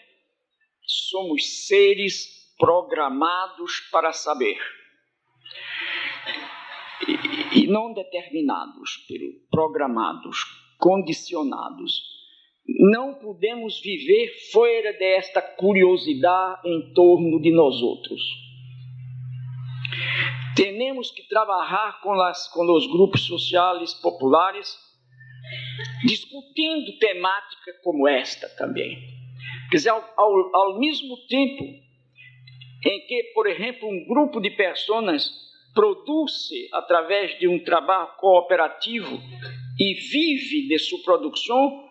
somos seres programados para saber. E não determinados, programados, condicionados. Não podemos viver fora desta curiosidade em torno de nós outros. Temos que trabalhar com os grupos sociais populares, discutindo temática como esta também. Quer dizer, ao mesmo tempo em que, por exemplo, um grupo de pessoas produz através de um trabalho cooperativo e vive de sua produção,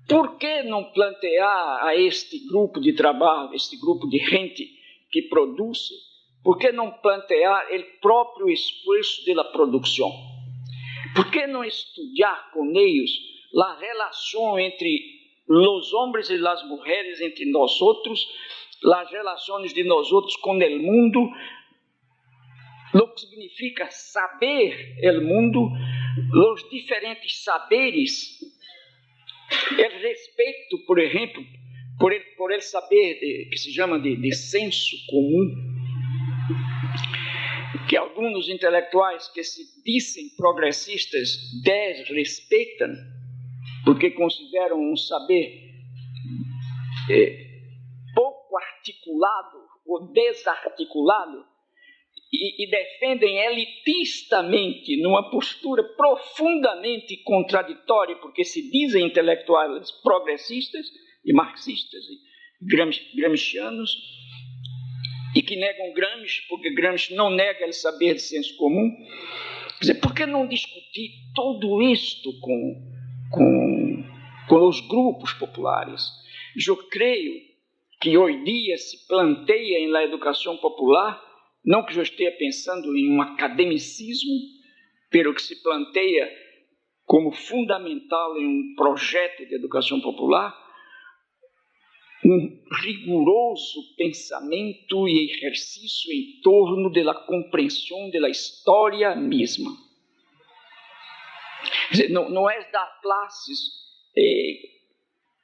por que não plantear a este grupo de trabalho, este grupo de gente que produz, por que não plantear o próprio esforço da produção? Por que não estudar com eles a relação entre os homens e as mulheres, entre nós outros, as relações de nós outros com o mundo, o que significa saber o mundo, os diferentes saberes, o respeito, por exemplo, por el saber que se chama de senso comum, que alguns intelectuais que se dizem progressistas desrespeitam, porque consideram um saber pouco articulado ou desarticulado, e defendem elitistamente, numa postura profundamente contraditória, porque se dizem intelectuais progressistas e marxistas e gramscianos, e que negam Gramsci, porque Gramsci não nega o saber de senso comum. Quer dizer, por que não discutir tudo isto com os grupos populares? Eu creio que hoje em dia se planteia na educação popular, não que eu esteja pensando em um academicismo, pero que se planteia como fundamental em um projeto de educação popular, um rigoroso pensamento e exercício em torno da compreensão da história mesma. Quer dizer, não é dar classes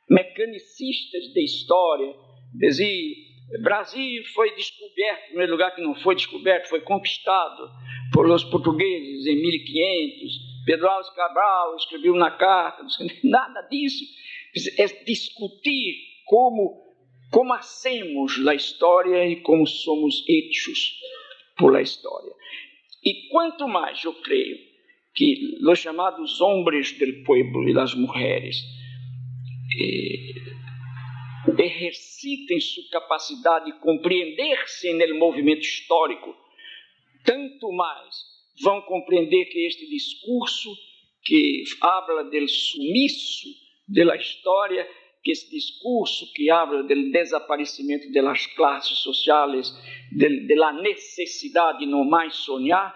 mecanicistas de história, dizer, Brasil foi descoberto, em primeiro lugar que não foi descoberto, foi conquistado por os portugueses em 1500, Pedro Álvares Cabral escreveu na carta, nada disso. É discutir como hacemos a história e como somos hechos por la história. E quanto mais eu creio que os chamados homens do pueblo e as mulheres exercitem sua capacidade de compreender-se no movimento histórico, tanto mais vão compreender que este discurso que habla do sumiço da história, que esse discurso que habla do desaparecimento das classes sociais, da necessidade de não mais sonhar,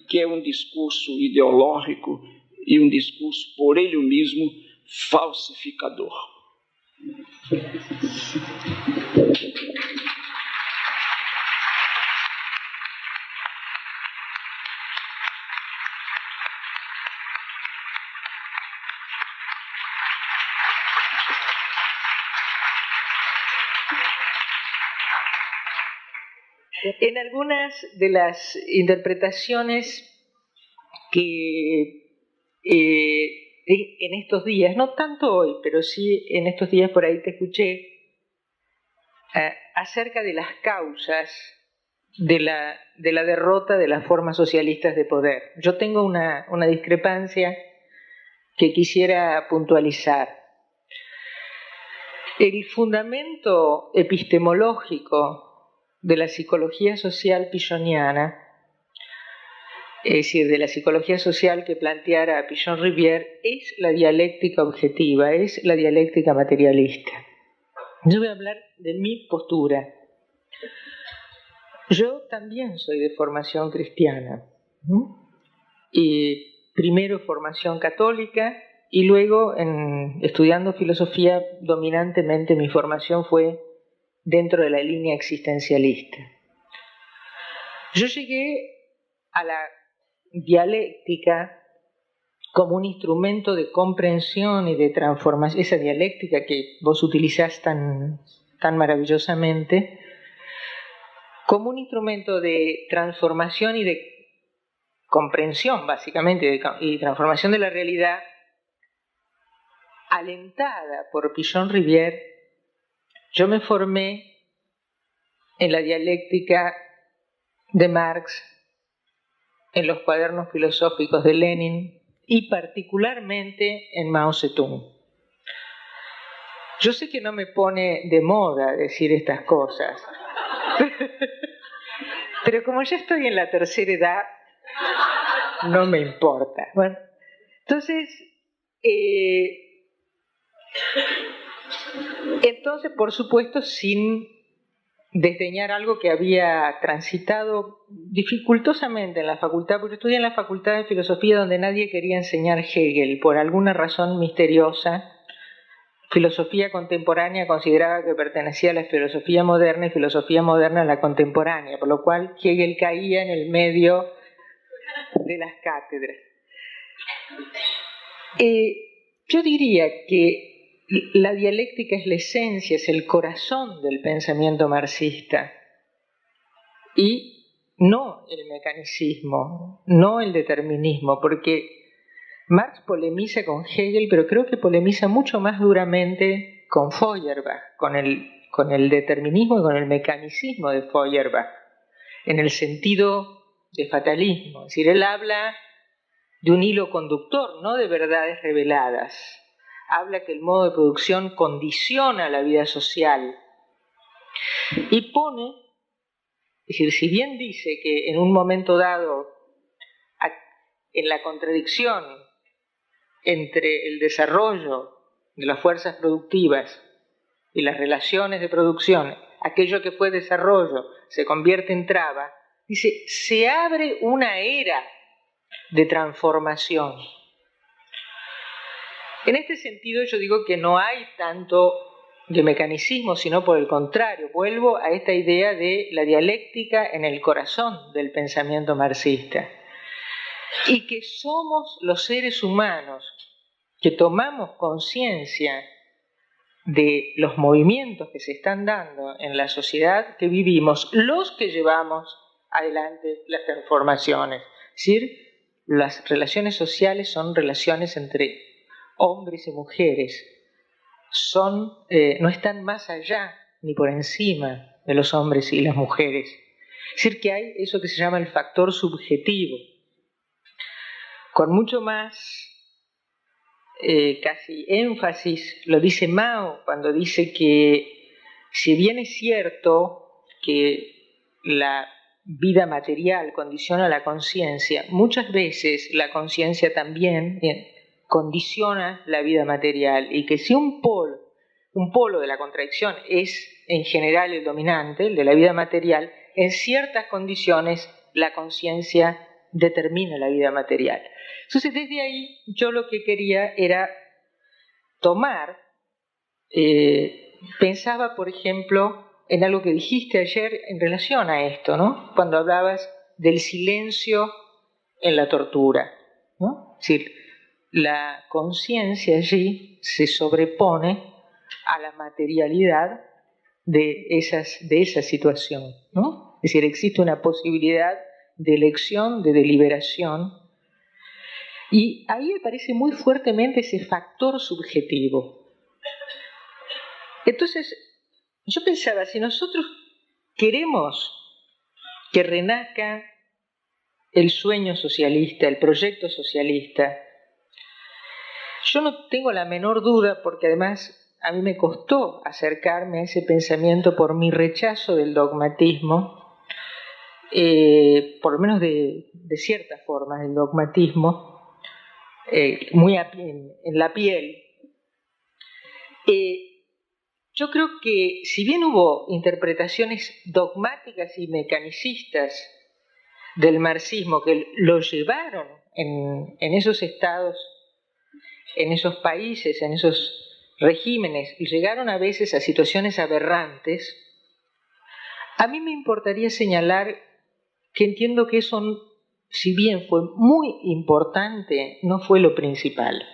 que é um discurso ideológico e um discurso por ele mesmo falsificador. En algunas de las interpretaciones que en estos días, no tanto hoy, pero sí en estos días por ahí te escuché acerca de las causas de la derrota de las formas socialistas de poder. Yo tengo una discrepancia que quisiera puntualizar. El fundamento epistemológico de la psicología social pilloniana, es decir, de la psicología social que planteara Pillon-Rivière, es la dialéctica objetiva, es la dialéctica materialista. Yo voy a hablar de mi postura. Yo también soy de formación cristiana, y primero formación católica y luego estudiando filosofía, dominantemente mi formación fue dentro de la línea existencialista. Yo llegué a la dialéctica como un instrumento de comprensión y de transformación, esa dialéctica que vos utilizás tan maravillosamente, como un instrumento de transformación y de comprensión, básicamente, y transformación de la realidad, alentada por Pichon Rivière. Yo me formé en la dialéctica de Marx, en los cuadernos filosóficos de Lenin y particularmente en Mao Zedong. Yo sé que no me pone de moda decir estas cosas, pero como ya estoy en la tercera edad, no me importa. Bueno, entonces, por supuesto, sin desdeñar algo que había transitado dificultosamente en la facultad, porque yo estudié en la Facultad de Filosofía donde nadie quería enseñar Hegel, por alguna razón misteriosa. Filosofía contemporánea consideraba que pertenecía a la filosofía moderna y filosofía moderna a la contemporánea, por lo cual Hegel caía en el medio de las cátedras. Yo diría que la dialéctica es la esencia, es el corazón del pensamiento marxista y no el mecanicismo, no el determinismo, porque Marx polemiza con Hegel, pero creo que polemiza mucho más duramente con Feuerbach, con el determinismo y con el mecanicismo de Feuerbach, en el sentido de fatalismo. Es decir, él habla de un hilo conductor, no de verdades reveladas. Habla que el modo de producción condiciona la vida social y pone, es decir, si bien dice que en un momento dado, en la contradicción entre el desarrollo de las fuerzas productivas y las relaciones de producción, aquello que fue desarrollo se convierte en traba, dice, se abre una era de transformación. En este sentido yo digo que no hay tanto de mecanicismo, sino por el contrario, vuelvo a esta idea de la dialéctica en el corazón del pensamiento marxista. Y que somos los seres humanos que tomamos conciencia de los movimientos que se están dando en la sociedad que vivimos, los que llevamos adelante las transformaciones. Es decir, las relaciones sociales son relaciones entre hombres y mujeres, no están más allá ni por encima de los hombres y las mujeres. Es decir, que hay eso que se llama el factor subjetivo, con mucho más casi énfasis, lo dice Mao cuando dice que si bien es cierto que la vida material condiciona la conciencia, muchas veces la conciencia también condiciona la vida material, y que si un polo de la contradicción es en general el dominante, el de la vida material, en ciertas condiciones la conciencia determina la vida material. Entonces desde ahí yo lo que quería era tomar, pensaba por ejemplo en algo que dijiste ayer en relación a esto, ¿no? Cuando hablabas del silencio en la tortura, ¿no? Es decir, la conciencia allí se sobrepone a la materialidad de esa situación, ¿no? Es decir, existe una posibilidad de elección, de deliberación, y ahí aparece muy fuertemente ese factor subjetivo. Entonces, yo pensaba, si nosotros queremos que renazca el sueño socialista, el proyecto socialista, yo no tengo la menor duda, porque además a mí me costó acercarme a ese pensamiento por mi rechazo del dogmatismo, por lo menos de ciertas formas del dogmatismo, muy en la piel. Yo creo que si bien hubo interpretaciones dogmáticas y mecanicistas del marxismo que lo llevaron en esos estados en esos países, en esos regímenes, llegaron a veces a situaciones aberrantes, a mí me importaría señalar que entiendo que eso, si bien fue muy importante, no fue lo principal.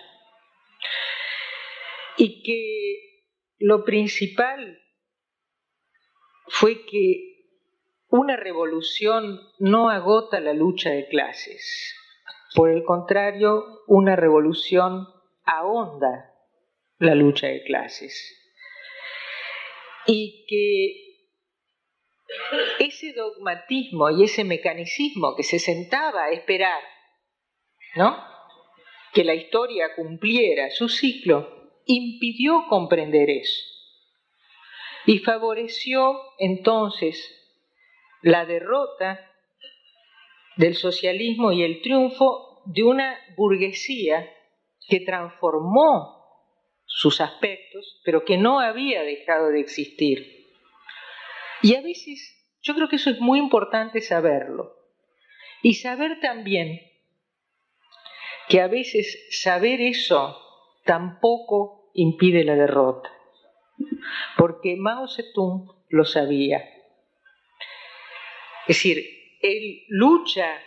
Y que lo principal fue que una revolución no agota la lucha de clases. Por el contrario, una revolución ahonda la lucha de clases. Y que ese dogmatismo y ese mecanicismo que se sentaba a esperar, ¿no?, que la historia cumpliera su ciclo, impidió comprender eso. Y favoreció entonces la derrota del socialismo y el triunfo de una burguesía que transformó sus aspectos, pero que no había dejado de existir. Y a veces, yo creo que eso es muy importante saberlo. Y saber también que a veces saber eso tampoco impide la derrota. Porque Mao Zedong lo sabía. Es decir, él lucha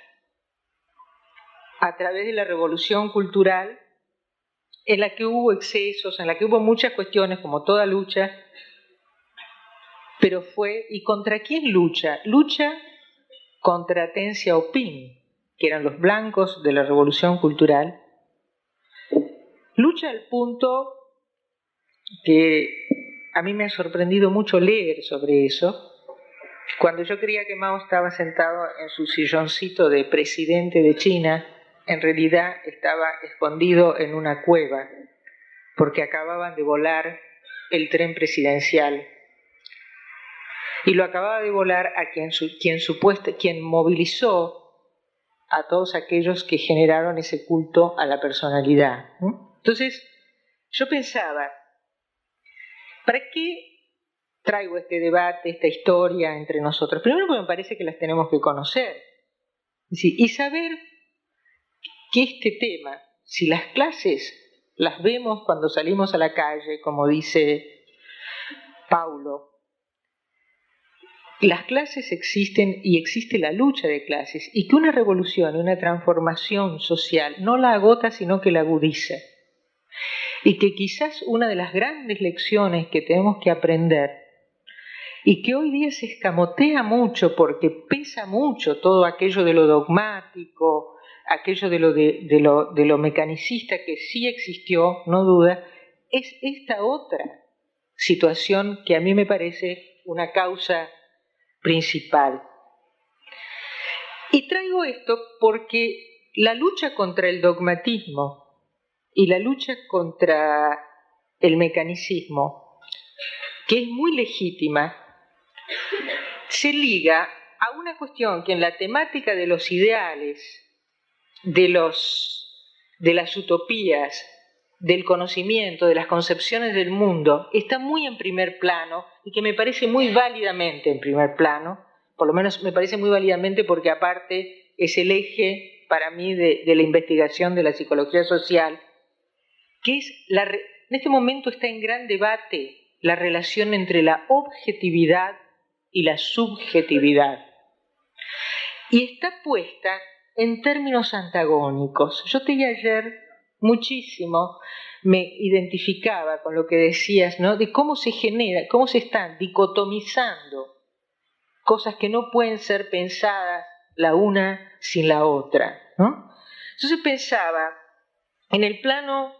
a través de la revolución cultural, en la que hubo excesos, en la que hubo muchas cuestiones, como toda lucha, pero fue, ¿y contra quién lucha? Lucha contra Deng Xiaoping, que eran los blancos de la revolución cultural. Lucha al punto que a mí me ha sorprendido mucho leer sobre eso. Cuando yo creía que Mao estaba sentado en su silloncito de presidente de China, en realidad estaba escondido en una cueva, porque acababan de volar el tren presidencial. Y lo acababa de volar a quien movilizó a todos aquellos que generaron ese culto a la personalidad. Entonces, yo pensaba, ¿para qué traigo este debate, esta historia entre nosotros? Primero porque me parece que las tenemos que conocer. Y saber que este tema, si las clases las vemos cuando salimos a la calle, como dice Paulo, las clases existen y existe la lucha de clases, y que una revolución, una transformación social no la agota sino que la agudiza. Y que quizás una de las grandes lecciones que tenemos que aprender, y que hoy día se escamotea mucho porque pesa mucho todo aquello de lo dogmático, aquello de lo mecanicista que sí existió, no duda, es esta otra situación que a mí me parece una causa principal. Y traigo esto porque la lucha contra el dogmatismo y la lucha contra el mecanicismo, que es muy legítima, se liga a una cuestión que en la temática de los ideales, de las utopías, del conocimiento, de las concepciones del mundo, está muy en primer plano y que me parece muy válidamente en primer plano, por lo menos me parece muy válidamente porque aparte es el eje para mí de la investigación de la psicología social, que es en este momento está en gran debate la relación entre la objetividad y la subjetividad. Y está puesta en términos antagónicos. Yo te dije ayer muchísimo, me identificaba con lo que decías, ¿no?, de cómo se genera, cómo se están dicotomizando cosas que no pueden ser pensadas la una sin la otra, ¿no? Entonces pensaba en el plano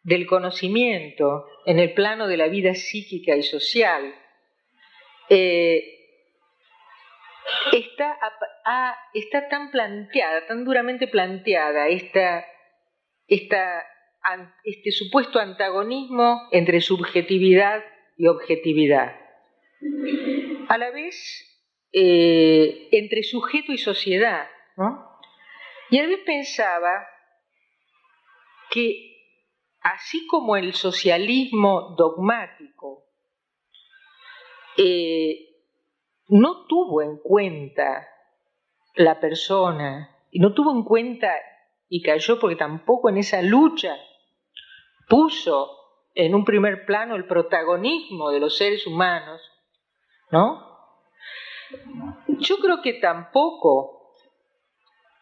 del conocimiento, en el plano de la vida psíquica y social, está tan planteada, tan duramente planteada este supuesto antagonismo entre subjetividad y objetividad. A la vez, entre sujeto y sociedad, ¿no? Y a la vez pensaba que así como el socialismo dogmático no tuvo en cuenta la persona, y no tuvo en cuenta y cayó porque tampoco en esa lucha puso en un primer plano el protagonismo de los seres humanos, ¿no? Yo creo que tampoco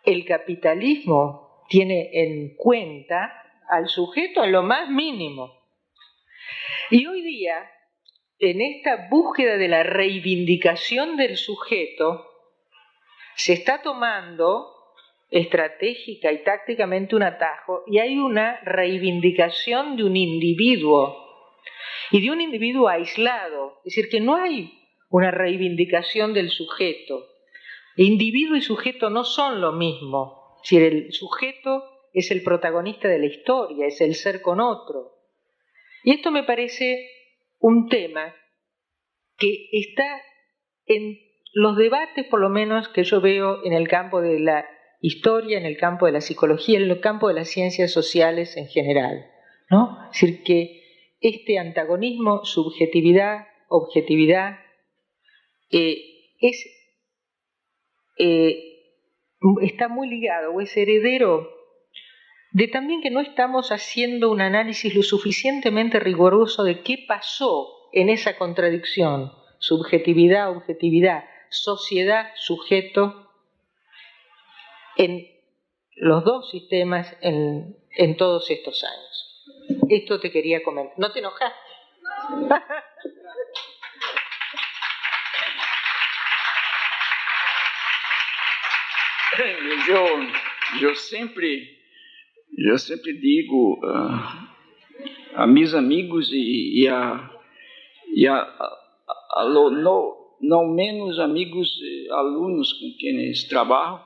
el capitalismo tiene en cuenta al sujeto en lo más mínimo. Y hoy día, en esta búsqueda de la reivindicación del sujeto, se está tomando estratégica y tácticamente un atajo, y hay una reivindicación de un individuo, y de un individuo aislado, es decir, que no hay una reivindicación del sujeto. Individuo y sujeto no son lo mismo, es decir, el sujeto es el protagonista de la historia, es el ser con otro. Y esto me parece un tema que está en los debates, por lo menos, que yo veo en el campo de la historia, en el campo de la psicología, en el campo de las ciencias sociales en general, ¿no? Es decir, que este antagonismo, subjetividad, objetividad, está muy ligado o es heredero de también que no estamos haciendo un análisis lo suficientemente riguroso de qué pasó en esa contradicción, subjetividad, objetividad, sociedad, sujeto, en los dos sistemas en todos estos años. Esto te quería comentar. ¿No te enojaste? Eu sempre digo a meus amigos e a não menos amigos alunos com quem trabalho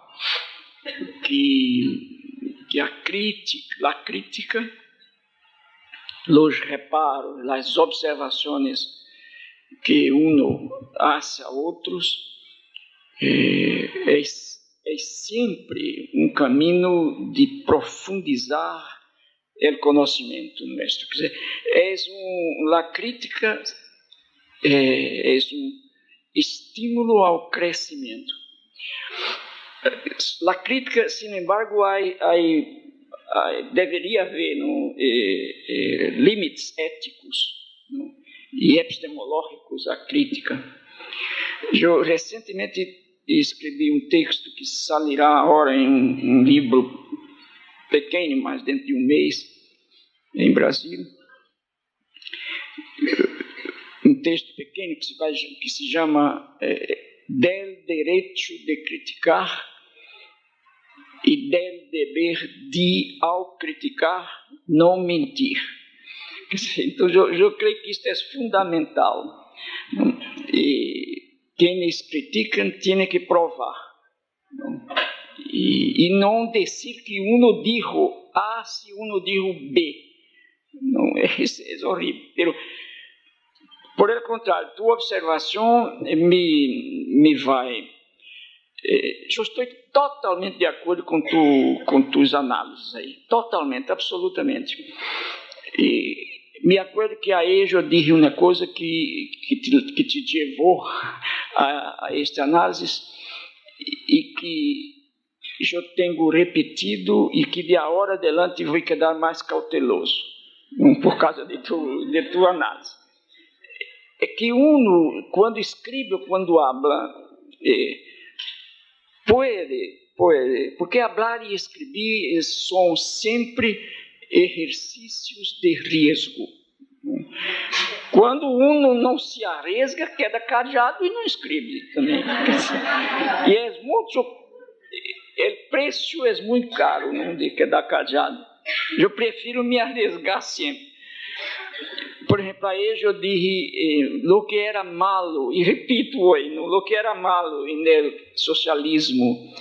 que a crítica, os reparos, as observações que uno hace a outros é sempre um caminho de profundizar o conhecimento nosso. Quer dizer, a crítica é estímulo ao crescimento. A crítica, sin embargo, deveria haver limites éticos e epistemológicos à crítica. Eu recentemente escrevi texto que sairá agora em um livro pequeno, mas dentro de mês, em Brasil. Texto pequeno que se chama Del Derecho de Criticar e Del Deber de, ao criticar, não mentir. Então, eu creio que isto é fundamental. E quienes criticam têm que provar. E não dizer que uno dijo A se uno dijo B. Não, é horrível. Por el contrário, tua observação me vai. Eu estou totalmente de acordo com tuas análises aí, totalmente, absolutamente. E me acordo que aí eu disse uma coisa que te levou a esta análise e que eu tenho repetido e que de agora adelante vou quedar mais cauteloso por causa de tua análise. É que uno, quando escreve ou quando habla, pode, porque hablar e escrever são sempre exercícios de risco. Quando uno não se arriesga, queda callado e não escreve também. E é muito, o preço é muito caro, não de quedar callado. Eu prefiro me arriesgar sempre. Por exemplo, aí eu disse lo que era malo, e repito hoje, lo que era malo no socialismo.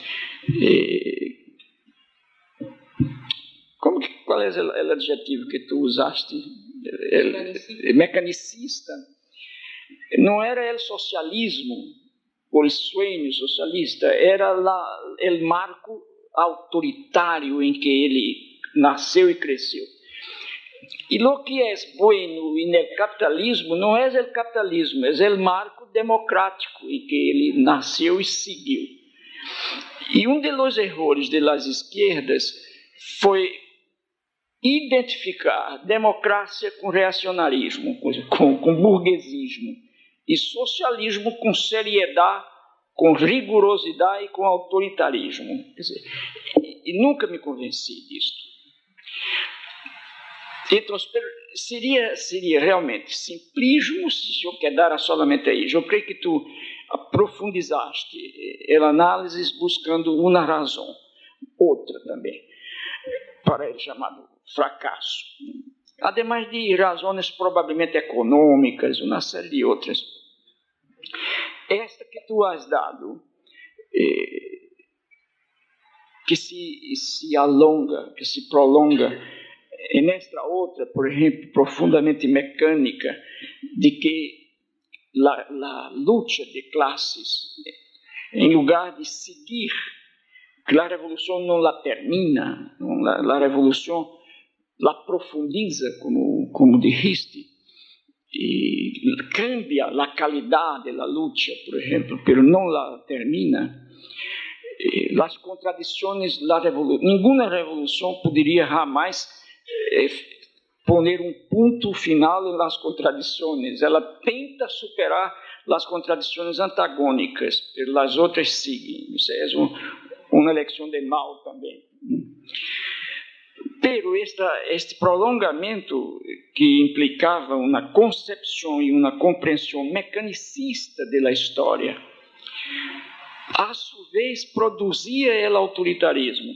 Qual é o adjetivo que tu usaste? Mecanicista. Não era o socialismo, o sonho socialista, era o marco autoritário em que ele nasceu e cresceu. E o que é bueno no capitalismo não é o capitalismo, é o marco democrático em que ele nasceu e seguiu. E um dos erros das esquerdas foi identificar democracia com reacionarismo, com burguesismo, e socialismo com seriedade, com rigorosidade e com autoritarismo. Quer dizer, e nunca me convenci disso. Então, seria realmente simplismo se eu quedara solamente aí. Eu creio que tu aprofundizaste a análise buscando uma razão, outra também, para ele chamado fracasso. Ademais de razões provavelmente econômicas, uma série de outras. Esta que tu has dado, que se alonga, que se prolonga, e nesta outra, por exemplo, profundamente mecânica, de que a luta de classes, em lugar de seguir, que a revolução não la termina, a revolução la profundiza, como dijiste, e cambia a qualidade da luta, por exemplo, mas não la termina. As contradições, nenhuma revolução poderia jamais poner um ponto final nas contradições. Ela tenta superar as contradições antagônicas, mas as outras seguem. Isso é uma lição de mal também. Pero este prolongamento que implicava uma concepção e uma compreensão mecanicista da história, a sua vez produzia o autoritarismo.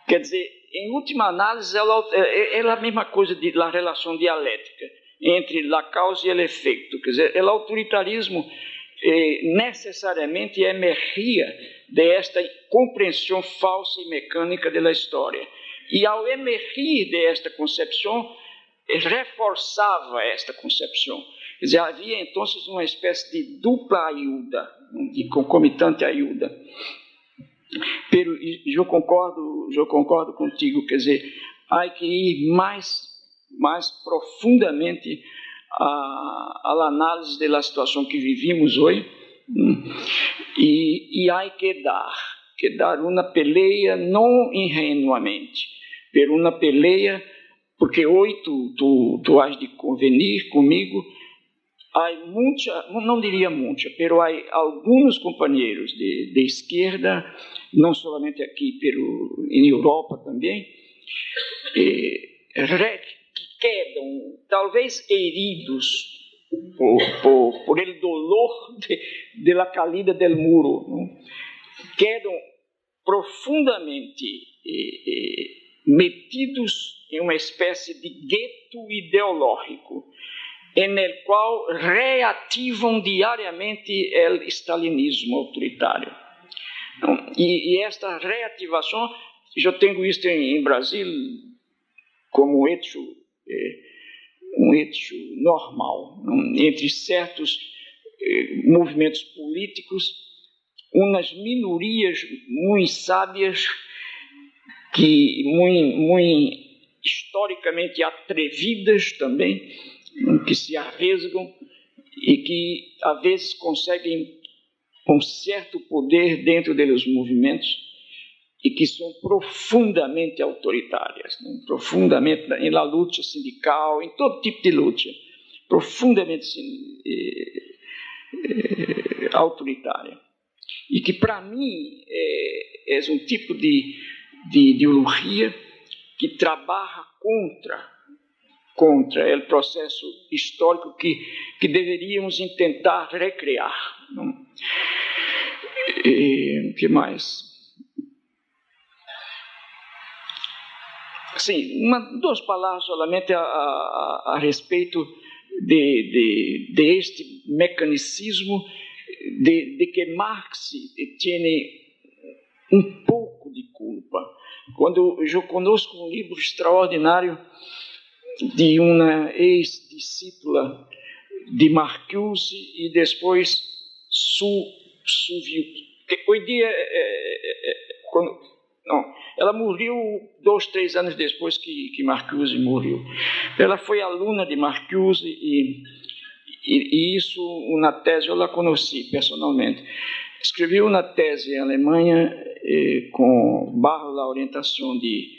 Quer dizer, em última análise, é a mesma coisa da relação dialética entre a causa e o efeito. Quer dizer, o autoritarismo necessariamente emergia desta compreensão falsa e mecânica da história. E ao emergir desta concepção, reforçava esta concepção. Quer dizer, havia então uma espécie de dupla ajuda, de concomitante ajuda. Pero eu concordo contigo, quer dizer, há que ir mais profundamente à análise da situação que vivimos hoje, e há que dar uma peleia não ingenuamente, pero uma peleia, porque hoje tu has de convenir comigo, há não diria muita, pero há alguns companheiros de esquerda, não somente aqui, pero em Europa também, que quedam, talvez heridos por el dolor de la caída del muro, não? Quedam profundamente metidos em uma espécie de gueto ideológico, em el qual reativam diariamente o stalinismo autoritário. E esta reativação, eu tenho isso em Brasil como um hecho normal, entre certos movimentos políticos, umas minorias muito sábias, que muito historicamente atrevidas também, que se arriscam e que, às vezes, conseguem um certo poder dentro dos movimentos e que são profundamente autoritárias, né? Profundamente na luta sindical, em todo tipo de luta, profundamente autoritária. E que, para mim, é um tipo de ideologia que trabalha contra o processo histórico que deveríamos tentar recriar. O que mais? Sim, duas palavras solamente a respeito de este mecanicismo de que Marx tem pouco de culpa. Quando eu conosco um livro extraordinário de uma ex-discípula de Marcuse e depois hoje dia, ela morreu 2, 3 anos depois que Marcuse morreu. Ela foi aluna de Marcuse e isso, uma tese, eu a conheci personalmente. Escrevi uma tese em Alemanha com barra a orientação de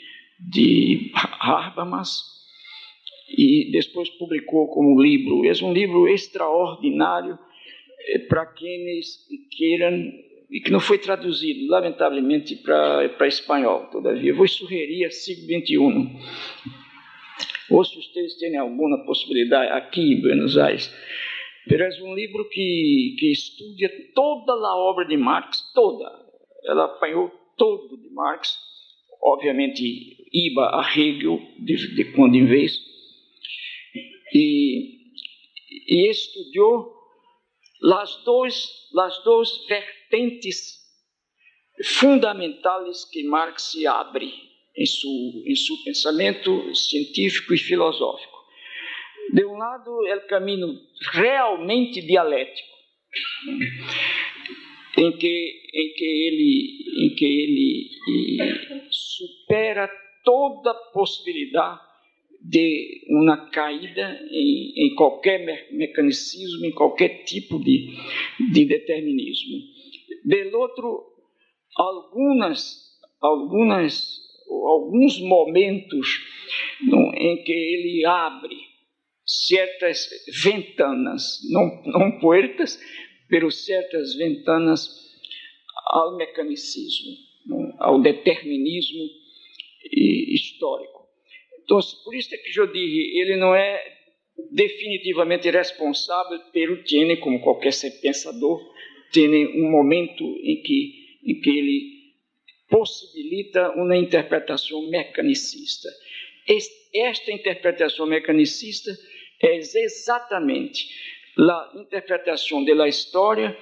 de Habermas, e depois publicou como livro. É um livro extraordinário para quienes queiram, e que não foi traduzido, lamentavelmente, para espanhol, todavia. Vou sugerir siglo XXI. Ou se vocês têm alguma possibilidade aqui em Buenos Aires. Mas é um livro que estuda toda a obra de Marx, toda. Ela apanhou todo de Marx, obviamente iba a Hegel de quando em vez, e estudou as duas vertentes fundamentais que Marx se abre em seu pensamento científico e filosófico. De um lado, é o caminho realmente dialético, em que ele supera toda possibilidade de uma caída em qualquer mecanicismo, em qualquer tipo de determinismo. Do outro, alguns momentos em que ele abre certas ventanas, não portas, mas certas ventanas ao mecanicismo, ao determinismo histórico. Então, por isso é que eu digo, ele não é definitivamente responsável, pero tem, como qualquer pensador, tem um momento em que ele possibilita uma interpretação mecanicista. Esta interpretação mecanicista é exatamente a interpretação da história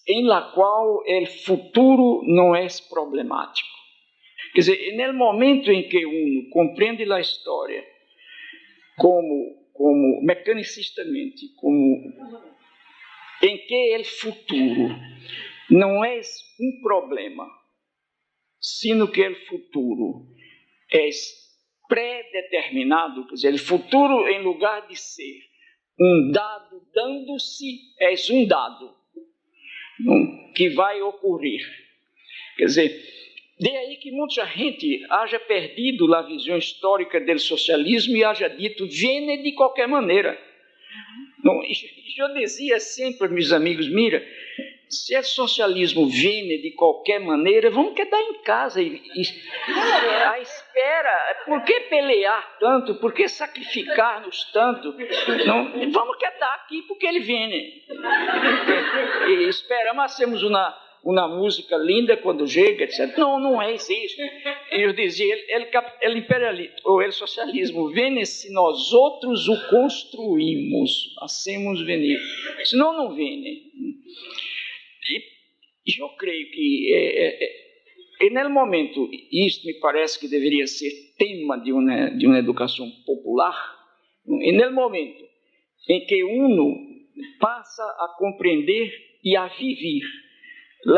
em la qual o futuro não é problemático. Quer dizer, no momento em que uno compreende a história como mecanicistamente, em que o futuro não é um problema, sino que o futuro é pré-determinado, quer dizer, o futuro, em lugar de ser um dado dando-se, é um dado que vai ocorrer. Quer dizer, de aí que muita gente haja perdido a visão histórica do socialismo e haja dito, viene de qualquer maneira. Eu dizia sempre, meus amigos, mira, se o socialismo viene de qualquer maneira, vamos quedar em casa à espera. Por que pelear tanto? Por que sacrificar-nos tanto? Não, vamos quedar aqui porque ele vem. E esperamos, temos uma música linda quando chega, etc. Não é isso. Eu dizia, o imperialismo, ou o socialismo, vem se nós outros o construímos, hacemos venir. Senão não vem. E eu creio que, no momento, isto me parece que deveria ser tema de uma educação popular, e no momento em que uno passa a compreender e a viver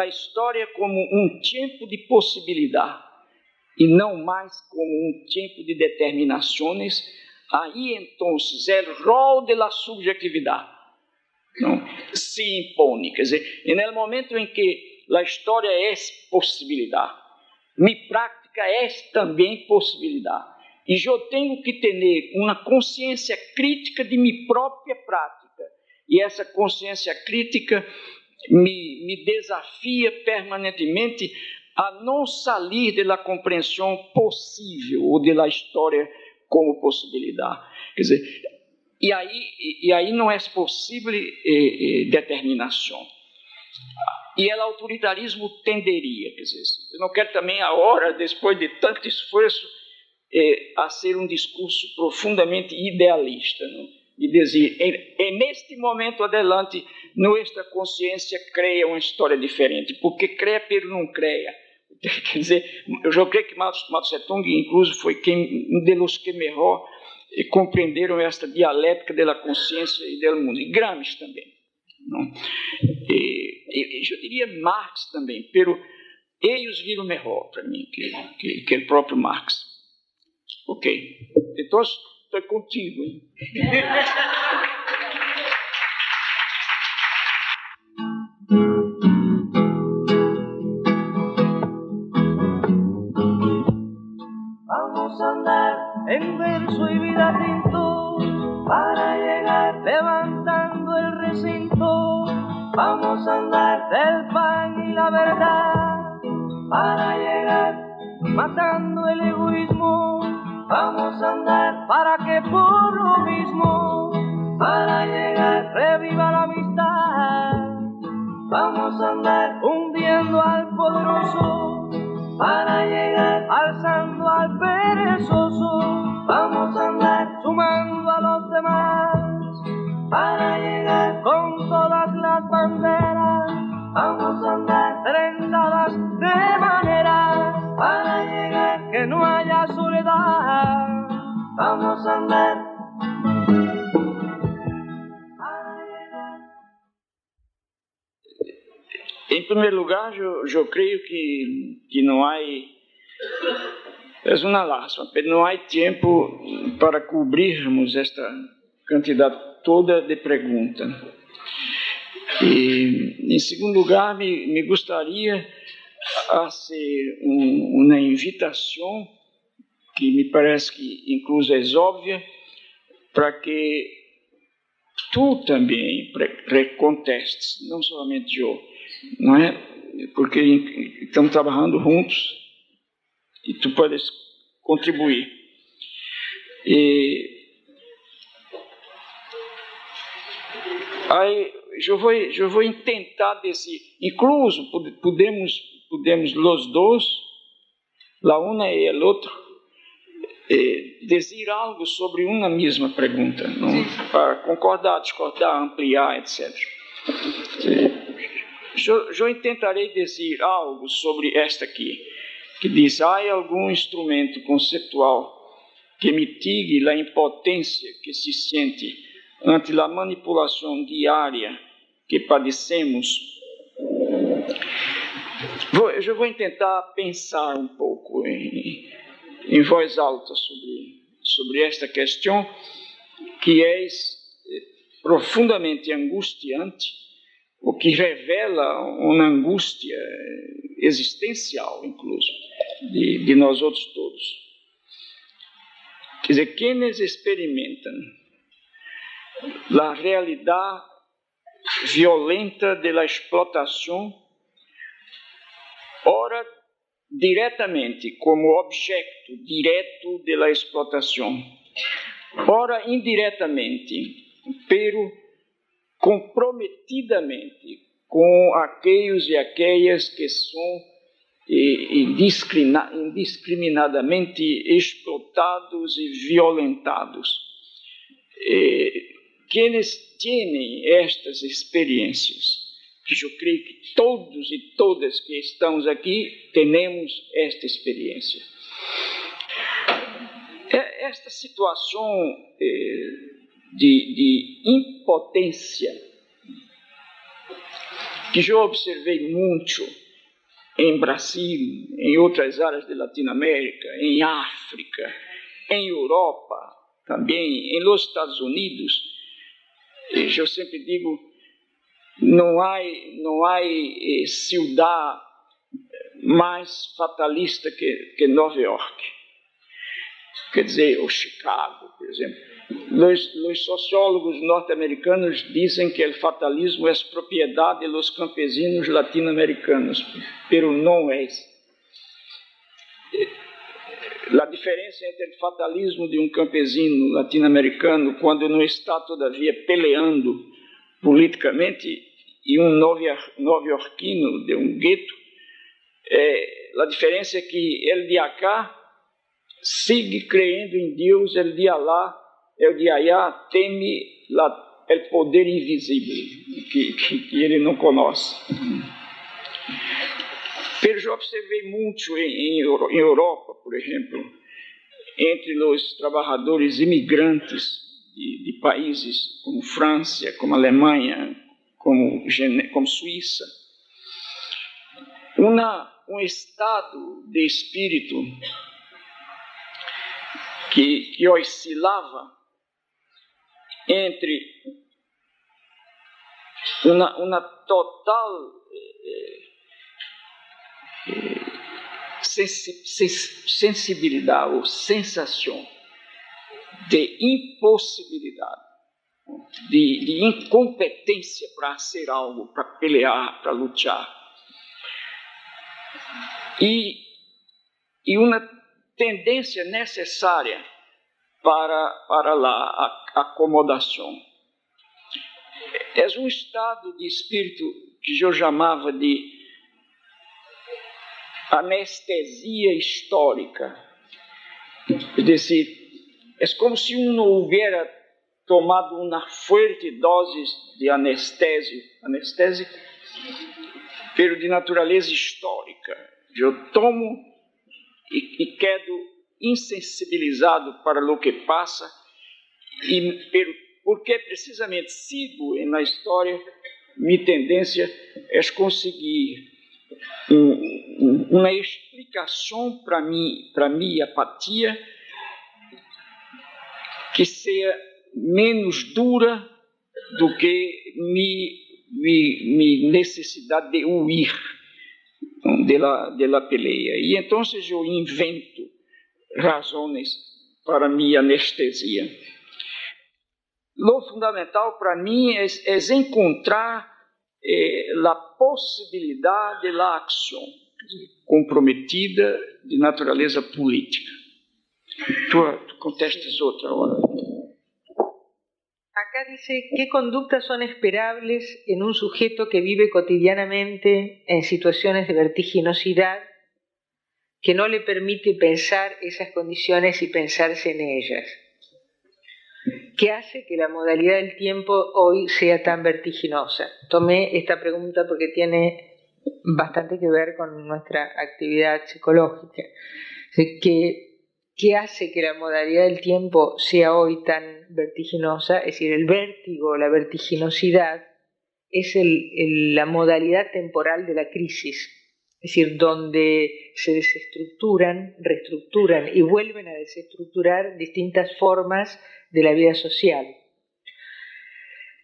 a história como um tempo de possibilidade, e não mais como um tempo de determinações, aí então o rol da subjetividade se impõe. Quer dizer, e no momento em que a história é possibilidade, minha prática é também possibilidade, e eu tenho que ter uma consciência crítica de minha própria prática, e essa consciência crítica me desafia permanentemente a não sair da compreensão possível ou da história como possibilidade. Quer dizer, e aí não é possível determinação. E o autoritarismo tenderia, quer dizer, eu não quero também agora, depois de tanto esforço, a ser um discurso profundamente idealista, não? E dizer, neste momento adelante, nossa consciência cria uma história diferente, porque cria, pero não cria. Quer dizer, eu creio que Mao Tse-tung, incluso, foi um dos que melhor compreenderam esta dialética da consciência e do mundo, e Gramsci também. Não? Eu diria Marx também, pero eles viram melhor para mim que o próprio Marx. Ok, então estou contigo, hein? la verdad para llegar matando el egoísmo. Vamos a andar para que por lo mismo, para llegar reviva la amistad. Vamos a andar hundiendo al poderoso para llegar alzando al perezoso. Vamos a andar sumando a los demás para llegar con todas las banderas. Vamos a andar trenzadas de manera para llegar que no haya soledad. Vamos a andar para llegar. Em primeiro lugar, eu creio que não há, é uma lástima, não há tempo para cobrirmos esta quantidade toda de perguntas. E, em segundo lugar, me gostaria fazer uma invitação, que me parece que incluso é óbvia, para que tu também recontestes, não somente eu, não é? Porque estamos trabalhando juntos e tu podes contribuir. E aí eu vou tentar dizer, incluso podemos os dois, a uma e a outra, dizer algo sobre uma mesma pergunta, não? Para concordar, discordar, ampliar, etc. Eu tentarei dizer algo sobre esta aqui, que diz: há algum instrumento conceitual que mitigue a impotência que se sente ante a manipulação diária que padecemos? Eu vou tentar pensar um pouco em voz alta sobre esta questão, que é profundamente angustiante, o que revela uma angústia existencial, incluso, de nós outros todos. Quer dizer, quienes experimentam a realidade violenta da explotação, ora diretamente como objeto direto da explotação, ora indiretamente, pero comprometidamente com aqueles e aquelas que são indiscriminadamente explotados e violentados. Quienes têm estas experiências, que eu creio que todos e todas que estamos aqui temos esta experiência. Esta situação de impotência que eu observei muito em Brasil, em outras áreas de Latinoamérica, em África, em Europa, também nos Estados Unidos. Eu sempre digo, não há cidade mais fatalista que Nova York. Quer dizer, ou Chicago, por exemplo. Os sociólogos norte-americanos dizem que o fatalismo é propriedade dos campesinos latino-americanos, pero não é. A diferença entre o fatalismo de um campesino latino-americano, quando não está todavia peleando politicamente, e um nova-iorquino de um gueto, a diferença é que ele de acá sigue crendo em Deus, ele de Alá, ele de allá teme o poder invisível que ele não conhece. Pero eu observei muito em Europa, por exemplo, entre os trabalhadores imigrantes de países como França, como Alemanha, como Suíça, um estado de espírito que oscilava entre uma total sensibilidade ou sensação de impossibilidade, de incompetência para hacer algo, para pelear, para lutar. e uma tendência necessária para a acomodação. É um estado de espírito que eu chamava de anestesia histórica. É decir, é como se não houvera tomado uma forte dose de anestésio, pero de natureza histórica. Eu tomo e quedo insensibilizado para o que passa, porque precisamente sigo na história, minha tendência é conseguir uma explicação para minha apatia que seja menos dura do que minha necessidade de huir da peleia. E então eu invento razões para minha anestesia. Lo fundamental para mim é encontrar a possibilidade da ação comprometida de natureza política. Tu contestas outra hora. Acá dice, ¿qué conductas son esperables en un sujeto que vive cotidianamente en situaciones de vertiginosidad que no le permite pensar esas condiciones y pensarse en ellas? ¿Qué hace que la modalidad del tiempo hoy sea tan vertiginosa? Tomé esta pregunta porque tiene bastante que ver con nuestra actividad psicológica. ¿Qué hace que la modalidad del tiempo sea hoy tan vertiginosa? Es decir, el vértigo, la vertiginosidad, es la modalidad temporal de la crisis. Es decir, donde se desestructuran, reestructuran y vuelven a desestructurar distintas formas de la vida social.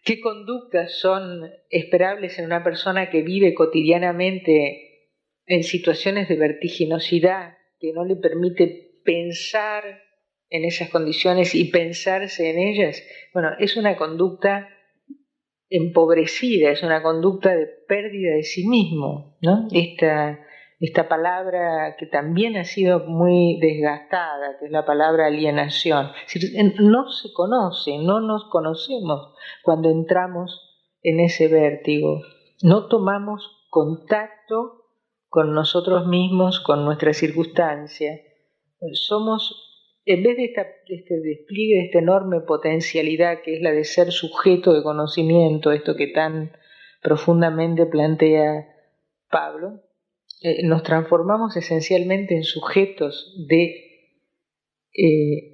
¿Qué conductas son esperables en una persona que vive cotidianamente en situaciones de vertiginosidad que no le permite pensar en esas condiciones y pensarse en ellas? Bueno, es una conducta empobrecida, es una conducta de pérdida de sí mismo, ¿no? Esta palabra que también ha sido muy desgastada, que es la palabra alienación. Es decir, no se conoce, no nos conocemos cuando entramos en ese vértigo. No tomamos contacto con nosotros mismos, con nuestra circunstancia. Somos, en vez de este despliegue, de esta enorme potencialidad que es la de ser sujeto de conocimiento, esto que tan profundamente plantea Pablo, nos transformamos esencialmente en sujetos de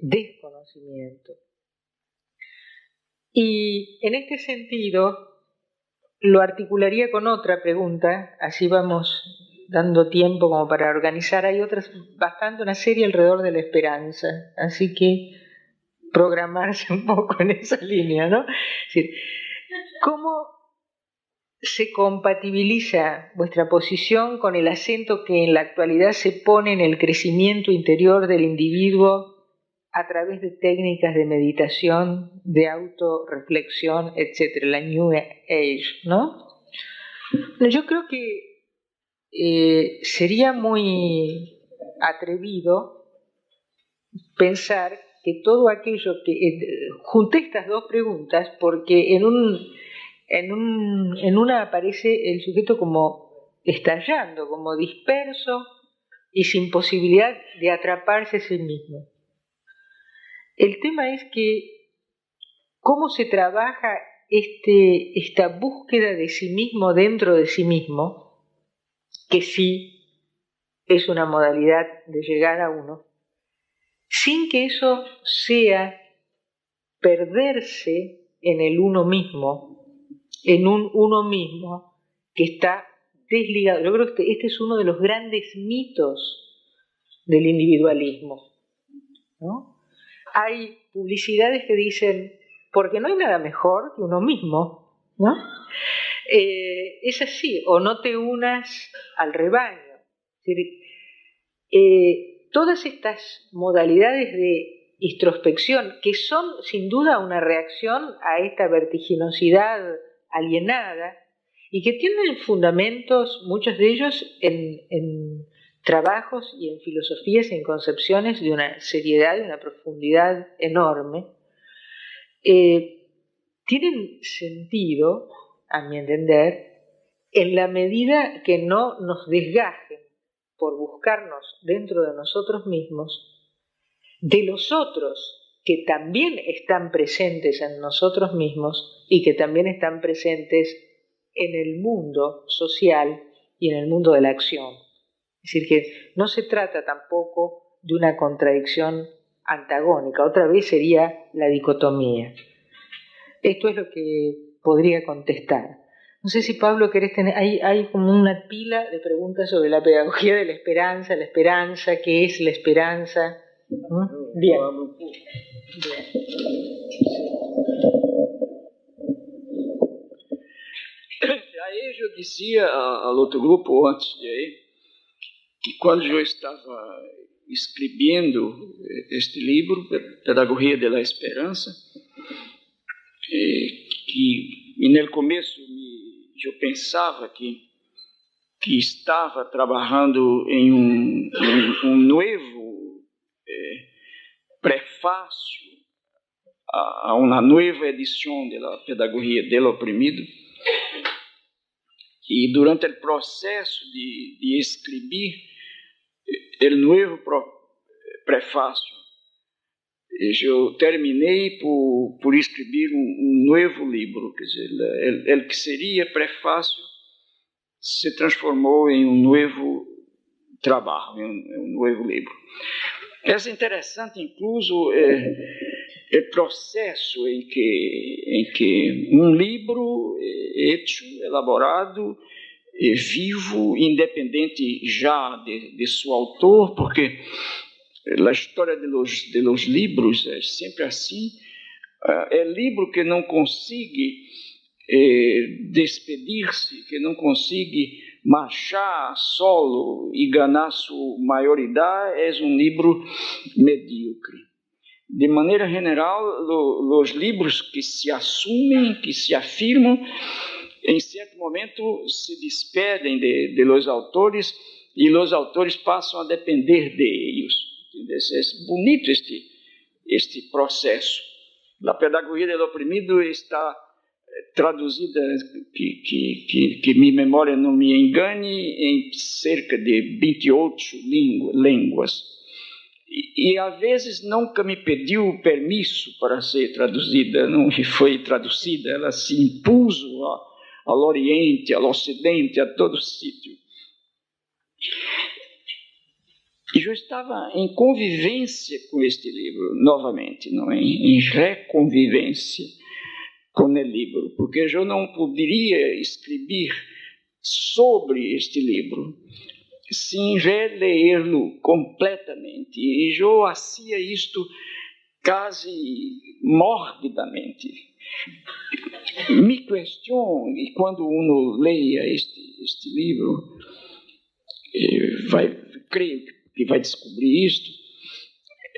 desconocimiento. Y en este sentido lo articularía con otra pregunta, así vamos dando tiempo como para organizar. Hay otras, una serie alrededor de la esperanza, así que programarse un poco en esa línea, ¿no? Es decir, ¿cómo se compatibiliza vuestra posición con el acento que en la actualidad se pone en el crecimiento interior del individuo a través de técnicas de meditación, de autorreflexión, etcétera, la New Age, ¿no? Yo creo que sería muy atrevido pensar que todo aquello que... junté estas dos preguntas porque en una aparece el sujeto como estallando, como disperso y sin posibilidad de atraparse a sí mismo. El tema es que cómo se trabaja esta búsqueda de sí mismo dentro de sí mismo, que sí es una modalidad de llegar a uno, sin que eso sea perderse en el uno mismo, en un uno mismo que está desligado. Yo creo que este es uno de los grandes mitos del individualismo, ¿no? Hay publicidades que dicen, porque no hay nada mejor que uno mismo, ¿no? Es así, o no te unas al rebaño. Es decir, todas estas modalidades de introspección, que son sin duda una reacción a esta vertiginosidad alienada, y que tienen fundamentos, muchos de ellos, en trabajos y en filosofías y en concepciones de una seriedad y una profundidad enorme, tienen sentido, a mi entender, en la medida que no nos desgajen por buscarnos dentro de nosotros mismos, de los otros que también están presentes en nosotros mismos y que también están presentes en el mundo social y en el mundo de la acción. Es decir, que no se trata tampoco de una contradicción antagónica, otra vez sería la dicotomía. Esto es lo que podría contestar. No sé si, Pablo, querés tener... Hay como una pila de preguntas sobre la pedagogía de la esperanza, ¿qué es la esperanza? Bien. Aí eu dizia ao outro grupo antes de aí, que quando eu estava escrevendo este livro, Pedagogia de la Esperança, e no começo eu pensava que estava trabalhando em um novo prefácio a uma nova edição da Pedagogia del Oprimido. E durante o processo de escrever o novo prefácio, eu terminei por escrever um novo livro, quer dizer, o que seria prefácio se transformou em um novo trabalho, em um novo livro. É interessante, incluso, o processo em que um livro hecho, elaborado, vivo, independente já de seu autor, porque a história de los livros é sempre assim. É livro que não consegue despedir-se, que não consegue marchar solo e ganhar sua maioridade, é um livro medíocre. De maneira geral, os livros que se assumem, que se afirmam, em certo momento se despedem de los autores e os autores passam a depender de eles. É bonito este processo. A Pedagogia del Oprimido está traduzida, que minha memória não me engane, em cerca de 28 línguas. E às vezes nunca me pediu permisso para ser traduzida, não foi traduzida, ela se impôs ao Oriente, ao Ocidente, a todo sítio. E eu estava em convivência com este livro, novamente, não? Em reconvivência com o livro, porque eu não poderia escrever sobre este livro sem releê-lo completamente. E eu fazia isto quase morbidamente. Me questiono, e quando uno leia este livro, creio que vai descobrir isto,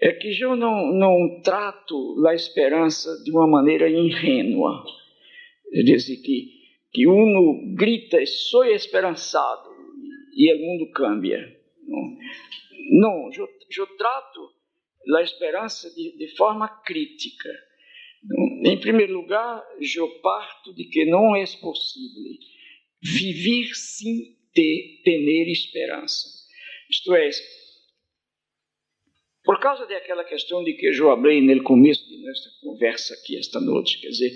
é que eu não trato a esperança de uma maneira ingênua. É dizer, que uno grita, sou esperançado, e o mundo cambia. Não, eu trato a esperança de forma crítica. Em primeiro lugar, eu parto de que não é possível viver sem ter esperança. Isto é, por causa daquela questão de que eu falei no começo de nossa conversa aqui esta noite, quer dizer,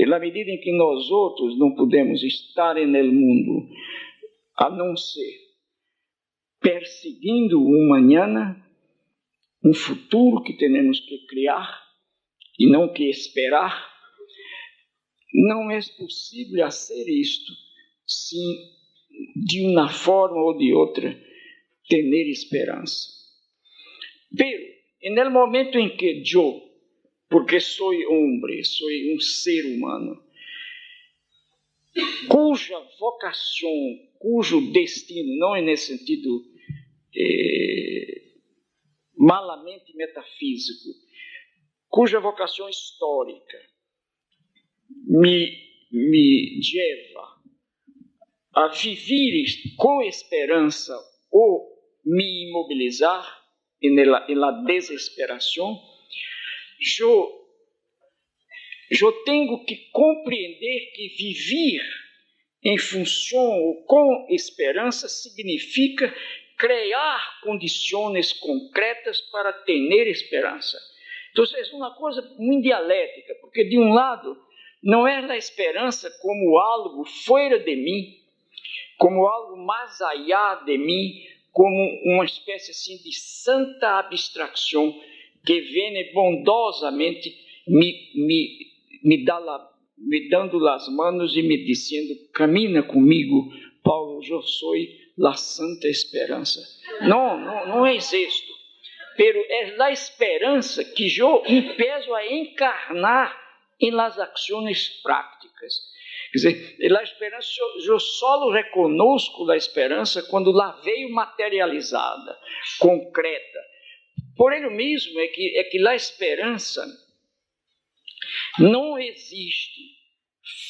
na medida em que nós outros não podemos estar no mundo a não ser perseguindo um amanhã, um futuro que temos que criar e não que esperar, não é possível fazer isto sem, de uma forma ou de outra, ter esperança. Pero, no momento em que eu, porque sou homem, sou um ser humano, cuja vocação, cujo destino, não é nesse sentido malamente metafísico, cuja vocação histórica me leva a viver com esperança ou me imobilizar em la desesperação, eu tenho que compreender que viver em função ou com esperança significa criar condições concretas para ter esperança. Então, é uma coisa muito dialética, porque de um lado, não é a esperança como algo fora de mim, como algo mais allá de mim, como uma espécie assim de santa abstração que vem bondosamente me dando as manos e me dizendo: camina comigo, Paulo, eu sou a santa esperança. Não é isto. Pero é a esperança que eu empiezo a encarnar em las ações práticas. Quer dizer, a esperança, eu só reconozco a esperança quando lá veio materializada, concreta. Por ele mesmo é que a esperança não existe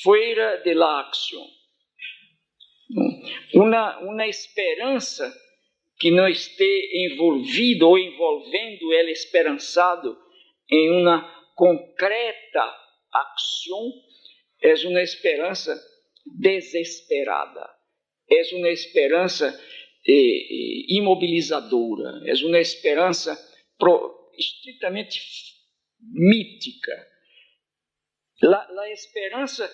fora de la ação. Uma esperança que não esteja envolvido ou envolvendo ele esperançado em uma concreta ação, é uma esperança desesperada, é uma esperança imobilizadora, é uma esperança estritamente mítica. A esperança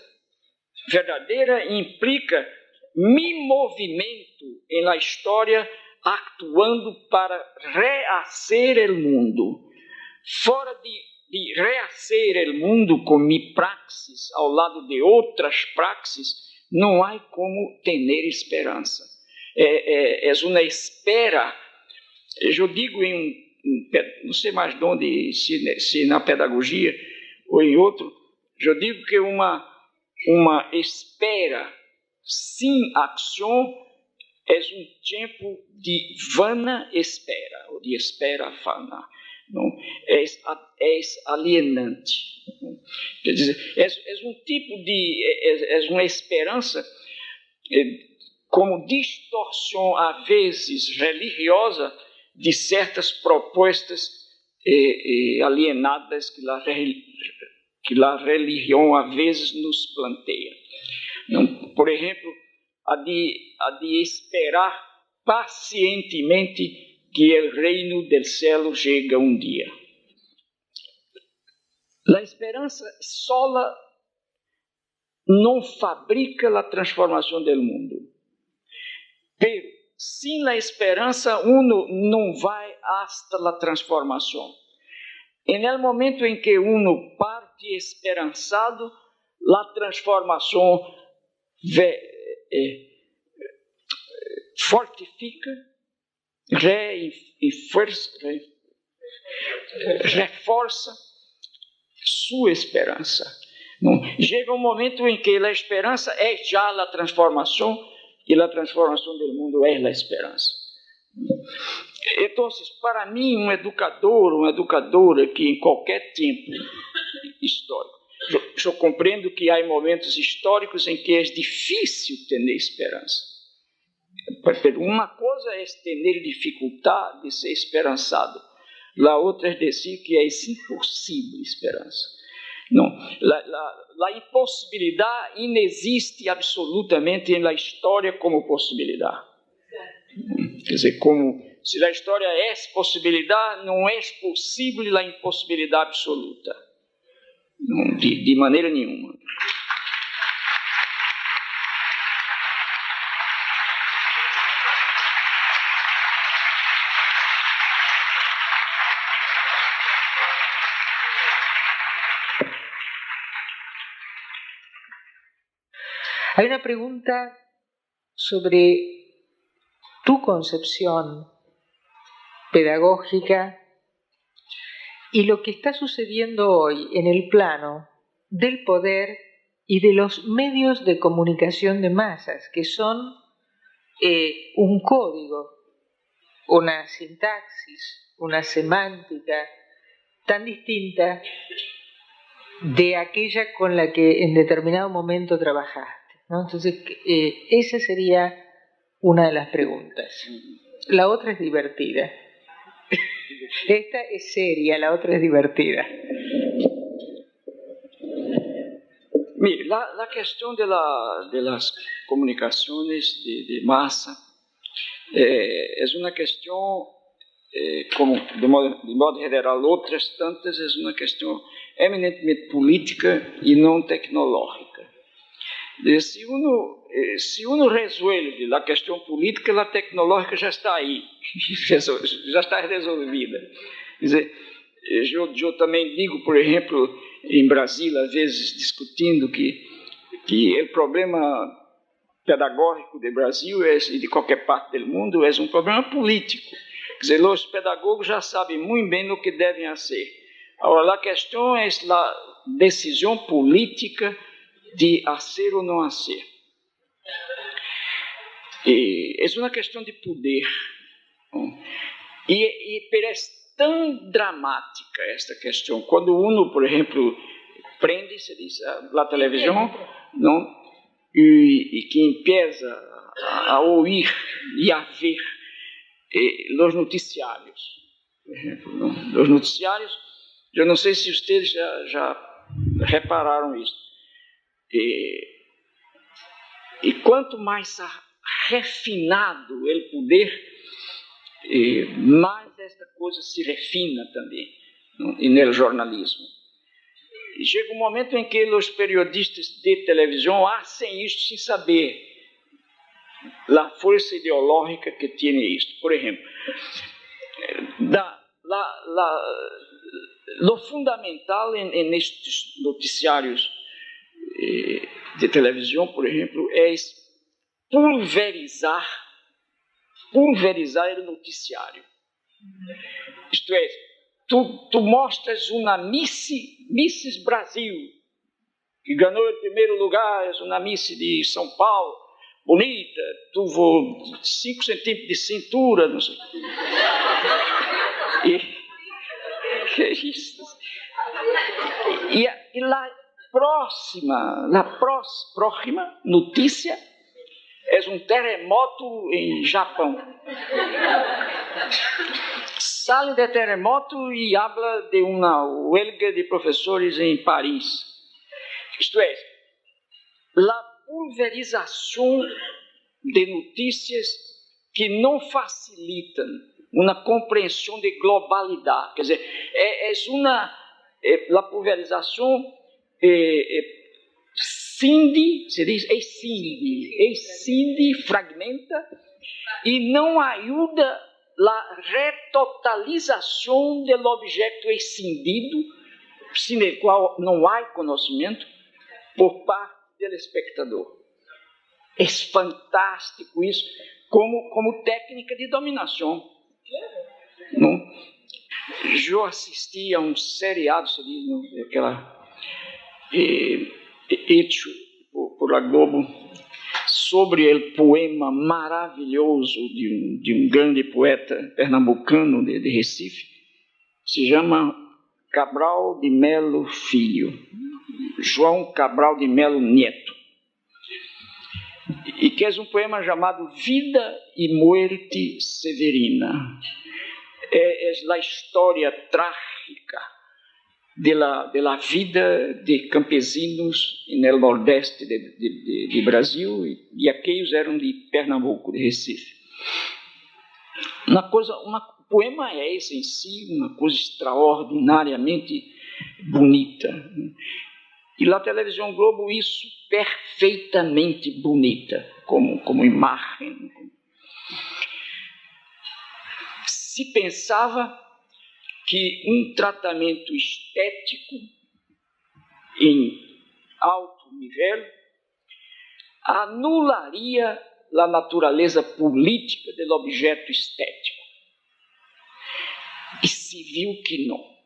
verdadeira implica mi movimento em la história, actuando para rehacer o mundo. Fora de rehacer o mundo com mi praxis, ao lado de outras praxis, não há como ter esperança. É uma espera, eu digo não sei mais de onde, se na pedagogia ou em outro, eu digo que uma espera sem ação é um tempo de vana espera, ou de espera vana. Não? É alienante. Quer dizer, é um tipo é uma esperança como distorção, às vezes, religiosa, de certas propostas alienadas que a religião, às vezes, nos planteia. Não? Por exemplo, a de esperar pacientemente que o reino do céu chega um dia. A esperança sola não fabrica a transformação do mundo. Pero, sem a esperança, uno não vai hasta a transformação. E no momento em que uno parte esperançado, a transformação fortifica, reforça sua esperança. Não? Chega um momento em que a esperança é já a transformação, e a transformação do mundo é a esperança. Então, para mim, um educador, uma educadora que em qualquer tempo histórico, eu compreendo que há momentos históricos em que é difícil ter esperança. Uma coisa é ter dificuldade de ser esperançado, a outra é dizer que é impossível esperança. Não, a impossibilidade inexiste absolutamente na história como possibilidade. Quer dizer, se a história é possibilidade, não é possível a impossibilidade absoluta. Não, de maneira nenhuma. Hay una pregunta sobre tu concepción pedagógica y lo que está sucediendo hoy en el plano del poder y de los medios de comunicación de masas, que son un código, una sintaxis, una semántica tan distinta de aquella con la que en determinado momento trabajaste, ¿no? Entonces, esa sería una de las preguntas. La otra es divertida. Esta es seria, la otra es divertida. Mire, la cuestión de las comunicaciones de masa es una cuestión, como de modo general outras tantas, é uma questão eminentemente política e não tecnológica. Se uno resuelve a questão política, a tecnológica já está aí, já está resolvida. Quer dizer, eu também digo, por exemplo, em Brasília, às vezes discutindo que o problema pedagógico do Brasil e de qualquer parte do mundo é um problema político. Quer dizer, os pedagogos já sabem muito bem o que devem fazer. Agora, a questão é a decisão política de fazer ou não fazer. É uma questão de poder. E parece tão dramática esta questão. Quando uno, por exemplo, prende, se diz, a televisão, não, e que empieza a ouvir e a ver os noticiários. Por exemplo, não? Os noticiários, eu não sei se vocês já repararam isso. E quanto mais refinado o poder, mais esta coisa se refina também, e no jornalismo. E chega um momento em que os periodistas de televisão fazem isso sem saber a força ideológica que tem isto. Por exemplo, o fundamental nestes noticiários de televisão, por exemplo, é pulverizar o noticiário. Isto é, tu mostras uma Misses Brasil, que ganhou o primeiro lugar, é uma Miss de São Paulo, bonita, tuvo 5 centímetros de cintura, não sei. Que é isso? E a próxima notícia é um terremoto em Japão. Sale de terremoto e habla de uma huelga de professores em Paris. Isto é, a pulverização de notícias que não facilitam uma compreensão de globalidade. Quer dizer, a pulverização escinde, fragmenta e não ajuda a retotalização do objeto escindido, sem o qual não há conhecimento, por parte do espectador. É fantástico isso, como técnica de dominação. Não? Eu assisti a um seriado, se diz, não? Aquela hecho por la Globo, sobre o poema maravilhoso de um grande poeta pernambucano de Recife, se chama Cabral de Melo Filho, João Cabral de Melo Neto, e que é um poema chamado Vida e Muerte Severina. É a história trágica de la vida de campesinos no nordeste de Brasil, e aqueles eram de Pernambuco, de Recife. O poema é esse em si, uma coisa extraordinariamente bonita. E na televisão Globo isso perfeitamente bonita, como imagem. Se pensava que um tratamento estético em alto nível anularia a natureza política do objeto estético. E se viu que não.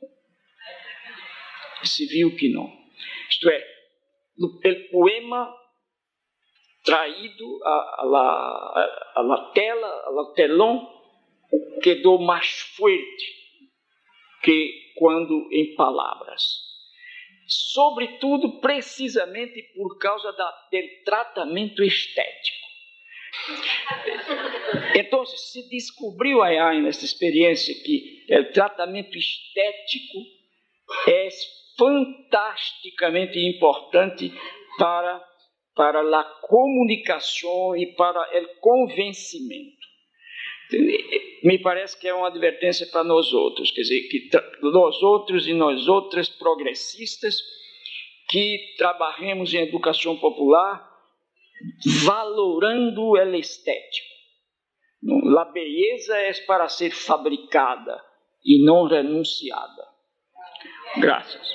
Isto é, o poema traído a la tela, ao telão, quedou mais forte que quando em palavras. Sobretudo, precisamente por causa do tratamento estético. Então, se descobriu aí nessa experiência que o tratamento estético é fantasticamente importante para a comunicação e para o convencimento. Me parece que é uma advertência para nós outros, quer dizer, que nós outros e nós outras progressistas que trabalhemos em educação popular valorando o estético. A beleza é para ser fabricada e não renunciada. Graças.